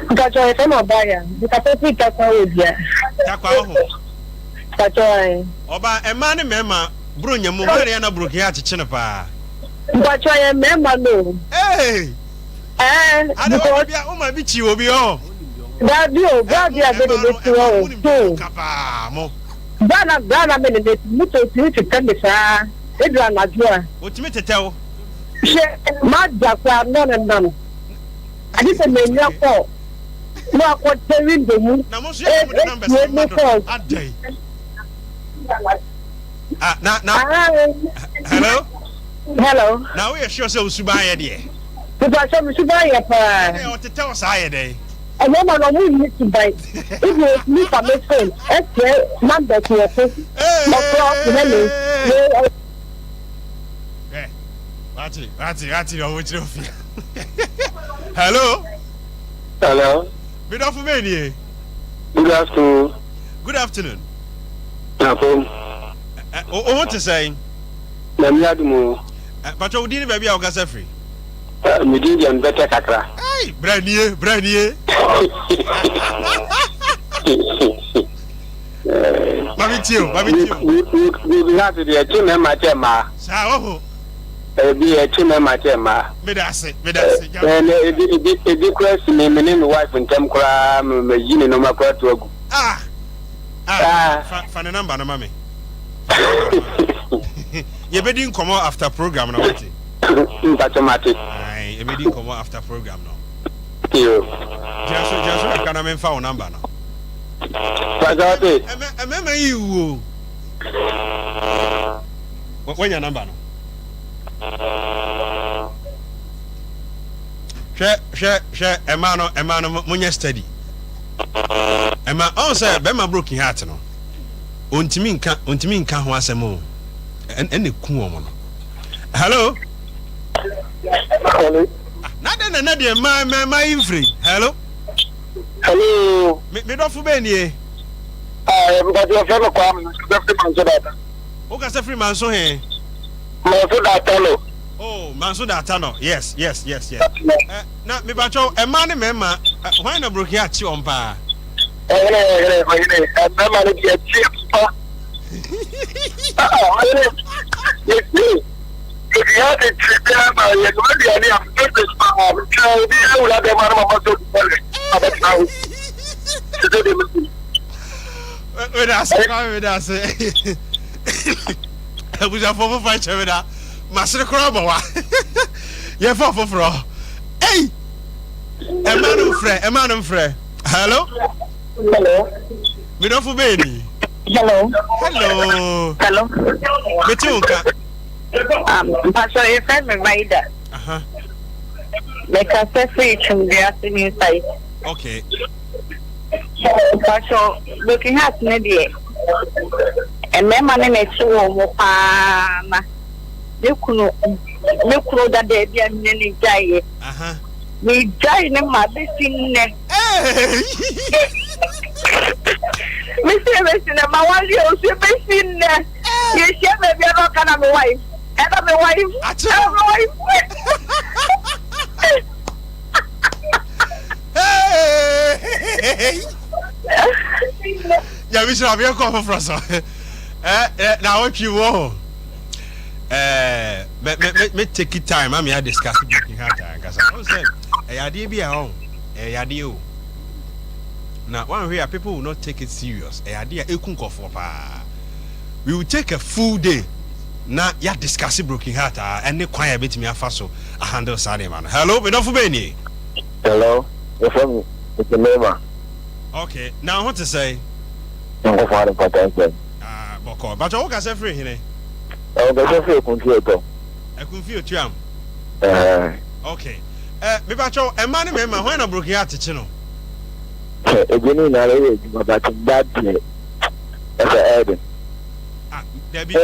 but I am a buyer. Because I think that's how it is. But I. Oba, a man and member, Bruno, Mumariana Brukia to Chinapa. But I am member, no. Hey! And I don't want to be a woman, bitch, you will be all. that you, that you are going to go. Ghana, minute, Muto to tell me, sir. Edra Najua. What you mean to tell? Madja, none and none. I just a man, your fault. No, what telling the moon. Now, most of the numbers are day. Hello? Hello. Now we are sure so Subaya, dear. Because I'm Subaya. I want to tell us I day. And then I don't need to buy. If you need a message, it's number to your face. Hello? Hello. Good afternoon. Good afternoon. Good afternoon. What to say? Namiadumo. But you didn't baby our gas free. Medium better kakra. Hey, Branier. Mami tio. We have to be a team matema. Sao. Be a team matema. Medase. And a question me name wife and Temkra, Majin no Macra to Fan number, no mammy. You're bedding come out after program now. Automatic. You're bedding come out after program now. Just can I phone number now? Remember you. When your number now? Share, Emano, Munya steady. Emma, oh, sir, Bema broken heart no. Untimin can't was a mo. And the cool woman. Hello? Hello. Not my infree. Hello? Hello. Me don't forbid ye. But your fellow comments, Who can say free man so here? Oh, Mansuda Tano. Yes. Now, me bacho, a man, member, why not broke at you on bar? If you had a trip, you're going to be a business. I was a former fight with that. Master Crobawa. You're for. Hey! A man of friend. Hello? Me don't for baby. Hello. Hello. Hello. Metunka. Pastor, your friend me Maida. Make us a free from the afternoon side. Okay. Pastor, looking at me, and my man in a two pana. You could that they be a many giant. We giant my business. Mr. Messin, my one you see missing. You share maybe I'm not gonna be wife. And I'm a wife. I'm a wife. Hey! Yeah, we should have your coffee for us. Now, what you want? Me take it time. I'm here discussing breaking heart. Because I said, a idea be a home. A idea. Now, one way people will not take it serious. A idea, a kunko for pa. We will take a full day. Now, you discussing broken heart. And the choir bit me a faso. A handle Saturday man. Hello, me don't for Benny. Hello, you're from the neighbor. Okay, now what to say? I'm going to find a Boko, but I say free here. Oh, there's a few computer. I confuse you. Okay. Me bacho, a man, when I broke heart, you know. Again, I but that day. That's a head. Debbie,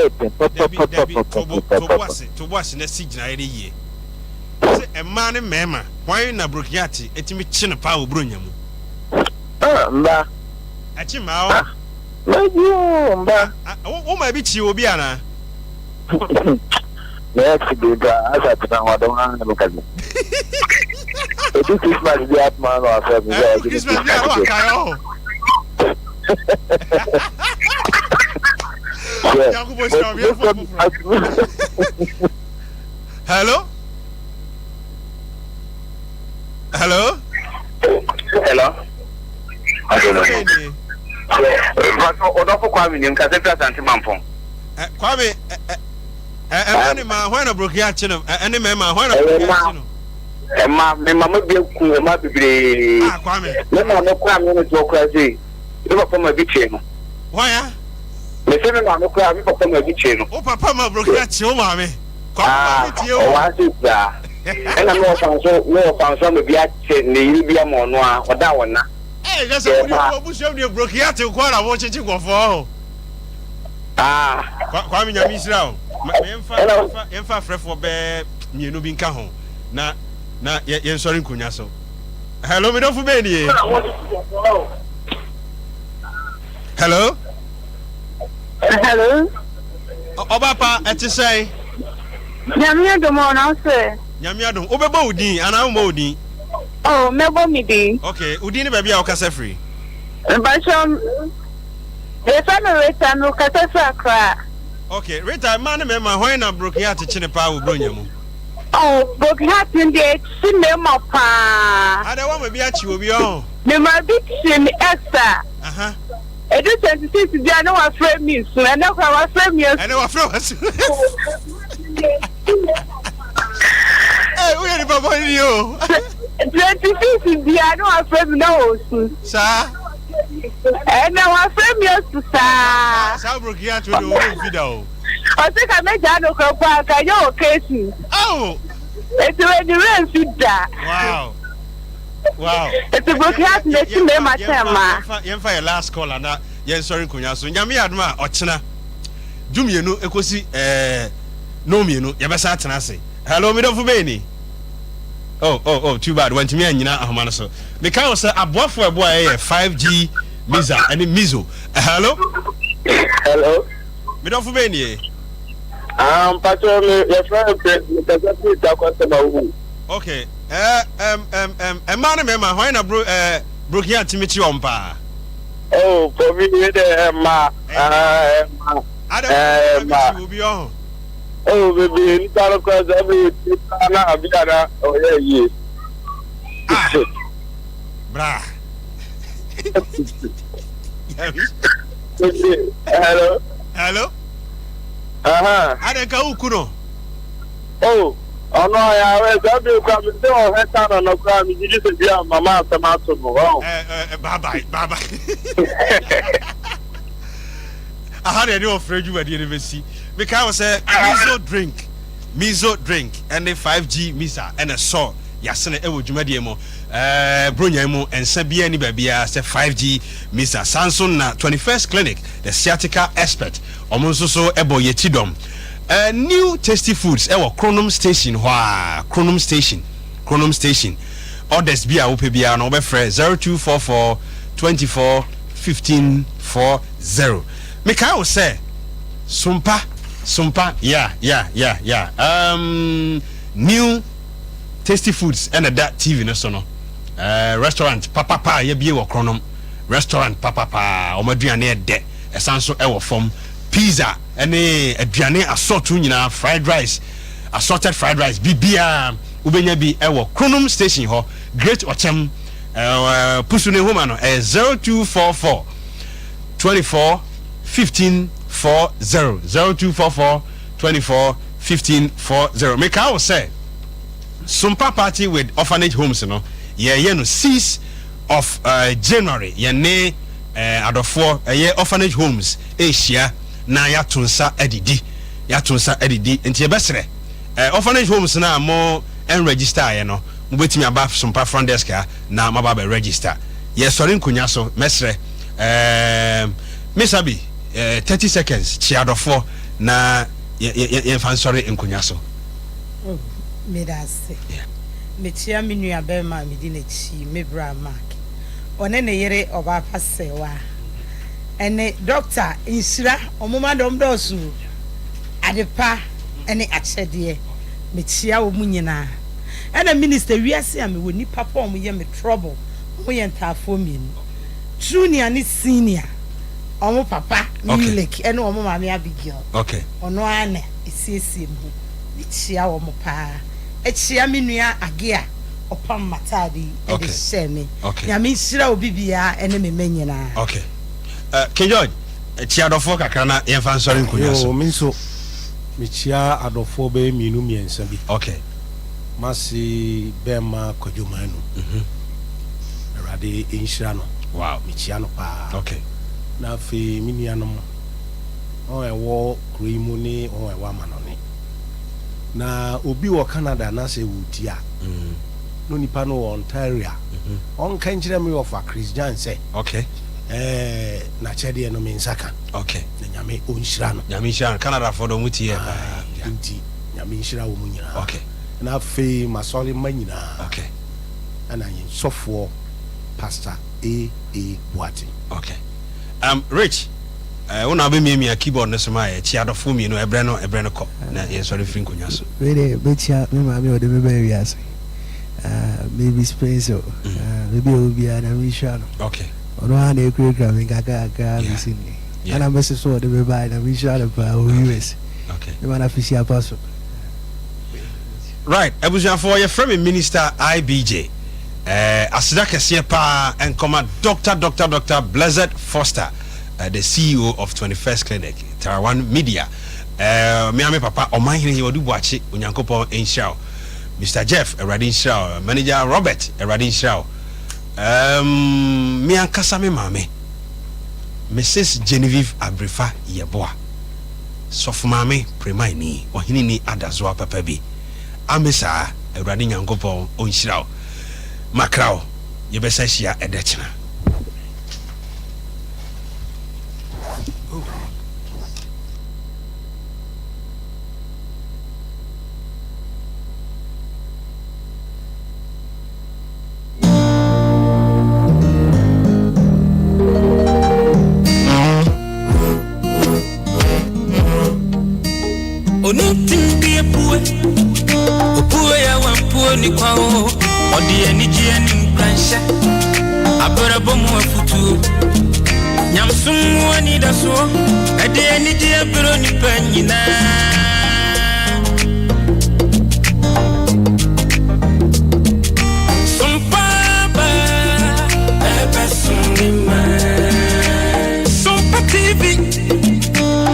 to wash in a siege in a year. A man and mamma, why in a brokiati, it me chin a power brunyam. Mba. A chimao? Mba. Oh, my bitch, you will be Anna. Next, do that. I don't want to look at me. This is my dear man or something. This man, I Hello? Hello? Hello? I don't know. But Kwame, you can say President Mampong. Kwame, when I broke your chin, any man, when I broke your chin. Emma, Mamma be a cool, Mamma be Kwame. No, Kwame, no crazy. You were from a beach. Why? The seven are no crime from a beach. Oh, Papa, broke your chin, mammy. What is that? And I'm not found some of the action, the Libya Monoa, or that one. Hey, that's a bush of your broke your chin, what I want you to go for. Kwame, your miss now. Emfa fresh for bear, you know, being home. Na, you're sorry, Cunyaso. Hello, me don't for Benny. Hello? Hello? Obapa, at to say. Yamia do more, sir. Yamiadum, Obabodi, and I'm Modi. Oh, Melbourne, me. Okay, Udini baby, I'll cast free. But if I'm a rate, no catastrophe. Okay, Rita, man, remember when I broke here to Chinepa with Brunyam. Oh, broke heart in the cinema. I don't want to be at you, be on. The my big sin, Esther. It is 26 days. I know what friend means. I know what friend means. I know what friend means. Hey, we are about you. 26 days. I know what friend knows. Sir? And now what friend means, sir. So broke here to the video. I think I made that look up. I know okay. Oh, it's already real feedback. Wow. Wow. It's a book hat. Let's see my tema. You're your last call and that. Yes, sorry, Kunyaso. Yami Adma, Ochina. Do me, no, Ecosi, no, me, no, Yabasat. Hello, me don't for Benny. Oh, too bad. Went to me and you know, Amanaso. The cow said, I bought for a boy 5G Miza and Mizo. Hello? Hello? Me don't for Benny. Patron, your friend, okay. A man, remember when I broke here to meet you on pa. Oh, for me, I don't know will be on. Oh, baby, it's all across every oh, yeah. Brah. Hello? Hello? I don't go, Kuno. Oh, no, I will come to the town on the ground. You just be on my mouth. Bye bye. I had any afraid you at the university because I was a miso drink and a 5G misa and a saw yasene ewo dwumade mo bronya mu ensa bia ni babia say 5G misa Samson na 21st clinic the sciatica expert omonso so ebo yetidom new tasty foods ewo Chronom station Chronom station orders bia wo pe bia no be frɛ 0244 24 15 40 meka wo say Sompa yeah new tasty foods and that TV no so no restaurant papa ye bie wo Chronom restaurant papa omaduane de esanso e wo fom pizza ene aduane assortu nyina fried rice assorted fried rice bibia ubenya bi e wo Chronom station ho great ochem pusune homa no 0244 24 15 40 0244 24 15 40 make I will say Sompa party with orphanage homes no yeah no 6th of January ye ne adofo orphanage homes Asia na ya tunsa edidi enti ebesre orphanage homes na mo en register ye no mubetimi aba Sompa front desk na maba be register ye sorry nkunya so mesre Misabi 30 seconds chiadofo na ye fan sorry nkunya so medase me chia me nua be ma me di na chi me bra mark one ne yere oba pasewa ene doctor insira omoma dom dosu adepa ene achede me chia wo mu nyina ene minister wiase a me woni papa o mo ye me trouble mo ye ntafo mi junior ni senior omo papa Milik ene omo mama Abigail okay ono ane esiesie mu me chia wo mo pa echia menua agea opam matadi e de sheme ya me nsira obibia ene me menyina okay King George chia adofo kakra na ye fan sorry nkunya so me nso me chia adofo be mienu miensa bi okay masi bema kodwomanu erade nsira no wow me chia no pa okay na fe minianom o ewo kroimu ni o ewo amanone na obi wo Canada na se wutia no nipa no Ontario on kan kire me of a Christian say okay na chede no me nsaka okay na nyame onhira no nyame nshira Canada for do mutie nti nyame nshira wo munyina okay na fe masole manyina okay ana yin sofo pastor A Boati okay Rich una be mi keyboard no soma e chi adofo mi no ebre no ko na ye sorry free nkonya so we dey betia me ma me o de be be wiase maybe space maybe obia na mi sha no okay ono ha na ekura me kaka mi sinni ana message so de be buy na mi sha le pa o US okay me na official pass right abuja for your friend minister IBJ asida kese pa enkoma Dr. Blessed Foster the CEO of 21st Clinic Tarawan Media me papa omanhene he wodu buachi onyankopon enhira Mr. Jeff Eradin Shao manager Robert Eradin Shao me ankasa me mame Mrs. Genevieve Abrifa Yeboa sof mame premaini ohini ni adazoa papa bi amesa Eradin nyankopon onhira makrao yebesa hia edechina ni kwao odi enije ni mpransha abrabo mu afutu nyamsum ani daso ede enije abro ni panyina Sompa ba ebe sungima Sompa TV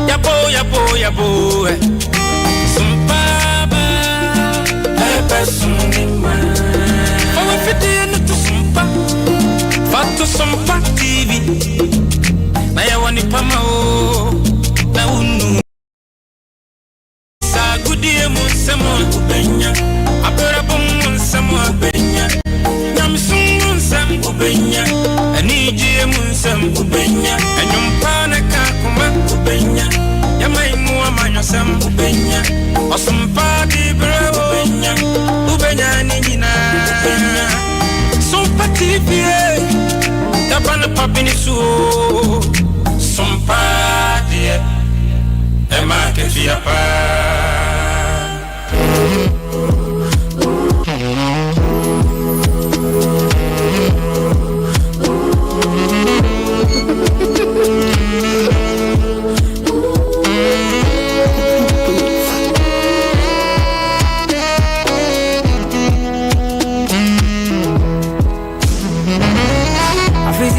yabo Sompa ba ebe sungima Owe fiti enu tu Sompa Fatu Sompa TV na ya wani pama o die munsemo ubenya abrabom munsemo ubenya nyamsum munsem ubenya ani die munsem ubenya enyumpa na kakoma ubenya yamai mu amanyosem ubenya osumpa di bravo ubenya ubenya ni nyina ubenya Sompa TV Dabana papini su Sompa die Ema ke fiapa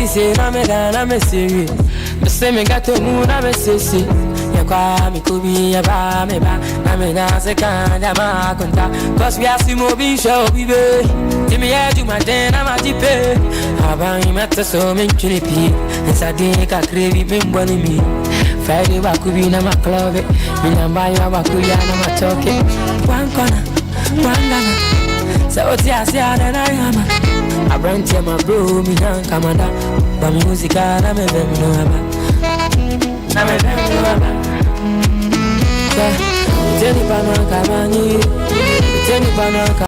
Say na me serious. Me say me got to move na me say. Ya kwa mi kubi ya ba me ba. Na me na se kan ya ma konta. Cause we are simo bi show bibe. Give me a do my den na ma dipe. Aba mi mata so me chuni pi. Esa de ka krevi me mboni mi. Friday wa kubi na ma club. Mi namba ya wa kuya na ma toke. One corner, one gana. So oti asia na na yama. I brand to my bro, me young commander. But music, I'm a very no about. I'm a very no about. Tell me, Panaka, tell me, Panaka.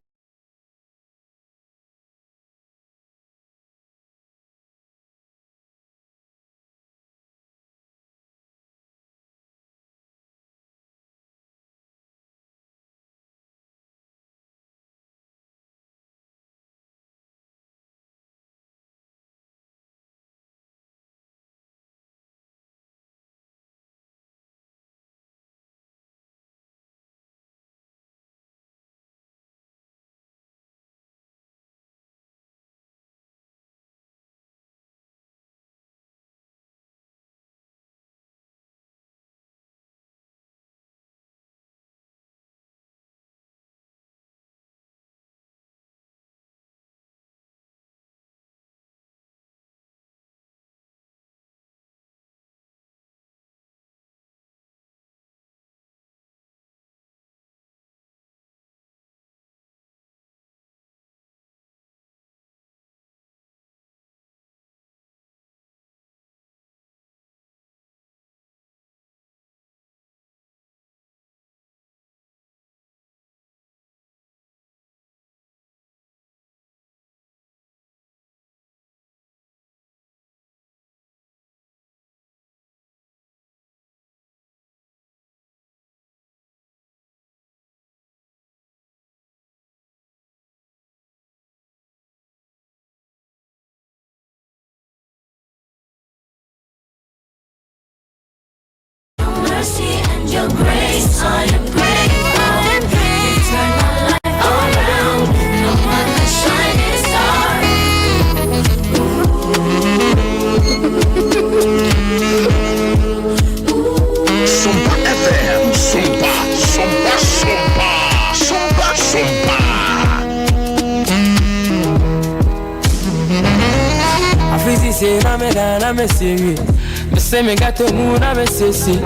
Mercy and your grace, I am grateful. You turn my life around. No other shining star. Sompa FM, Sompa, Sompa, Sompa, Sompa, Sompa. I feel say na me serious. Me say me got to move na me say.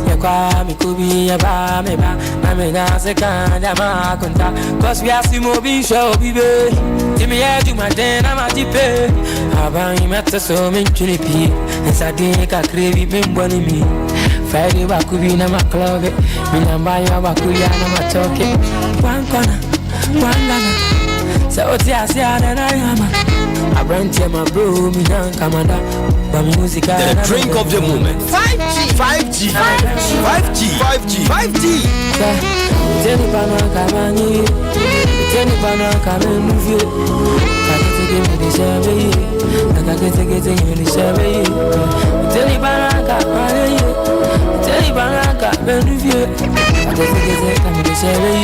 Ya kwa mi kubi ya ba me ba. Na me na se kan ya ma konta. Cause we are simo bi show bibe. Give me a do my den na ma dipe. Aba mi mata so me chuni pi. Esa de ka krevi me mboni mi. Friday wa kubi na ma club. Mi namba ya wa kuya na ma toke. One corner, one gana. So oti asia na na yama. I brand to my bro, me young commander. But music, the drink of the moment. 5G, 5G, 5G, 5G, 5G. Tell me, Panaka, tell me, Panaka, move you. I get to give me the survey. I get to get the survey. Tell me, Panaka, tell me, Panaka, move you. I get to get the survey.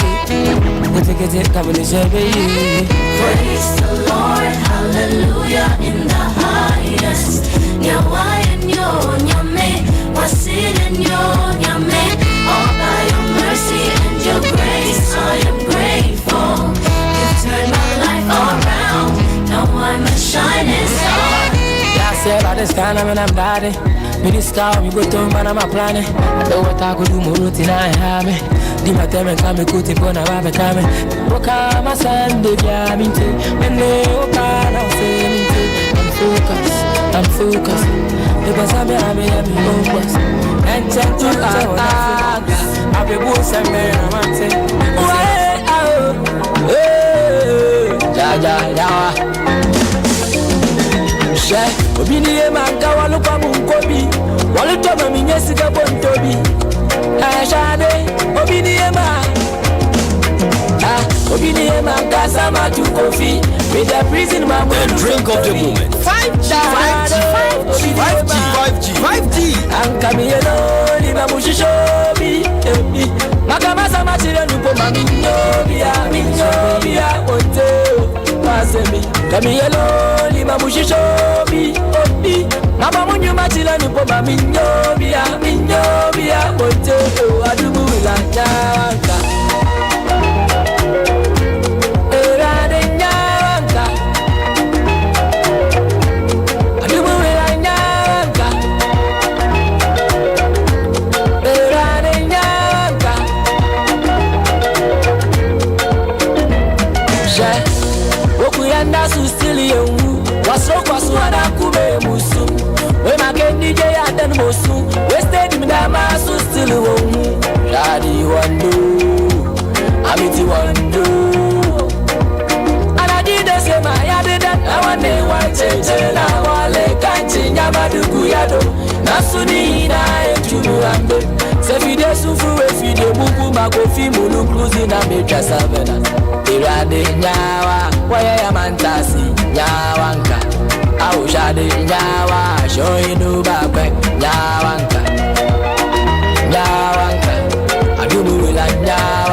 Get the survey. Praise the Lord, hallelujah, in the highest. Nyawa and yo, nyame, wasin and yo, nyame. All by your mercy and your grace, I am grateful. You've turned my life around. Now I'm a shining star. Yeah, say about this kind of when I'm daddy. Me this car, me go to man, I'm a planet. I know what I could do, more routine I have me. Di ma teme kame kuti pona wabe kame. Boka ma sande ya minte. Mene oka na use minte. I'm focused. Because I'm focused. And check to I be boss and me romance. Ja. She, obini e manga walu pa munkobi. Walu toma minyesi ka bontobi. Shade, obini e ma. Obini e manga sama tu kofi. With the prison man. The drink of the moment. 5G. Anka mi yelo, lima mushishobi. Makama sama chile nupo minyobia, ote. Pasemi, kami yelo, lima mushishobi. Mama munyuma chile nupo minyobia, ote. Adubu ila nyanka. Waswana kube musu we makendi je ya den musu we stay mi da masu still wo mu daddy wando amiti wando ana di de se ma ya de dan awane wa cheche na wale kanchi nyama dugu yado nasuni na etumu ambe se fide sufu we fide bubu makofi mulu cruising na me trasa vena irade nyawa waya ya mantasi nyawanka au shade nyawa shoinu bakwe nyawanka adumu la nyawa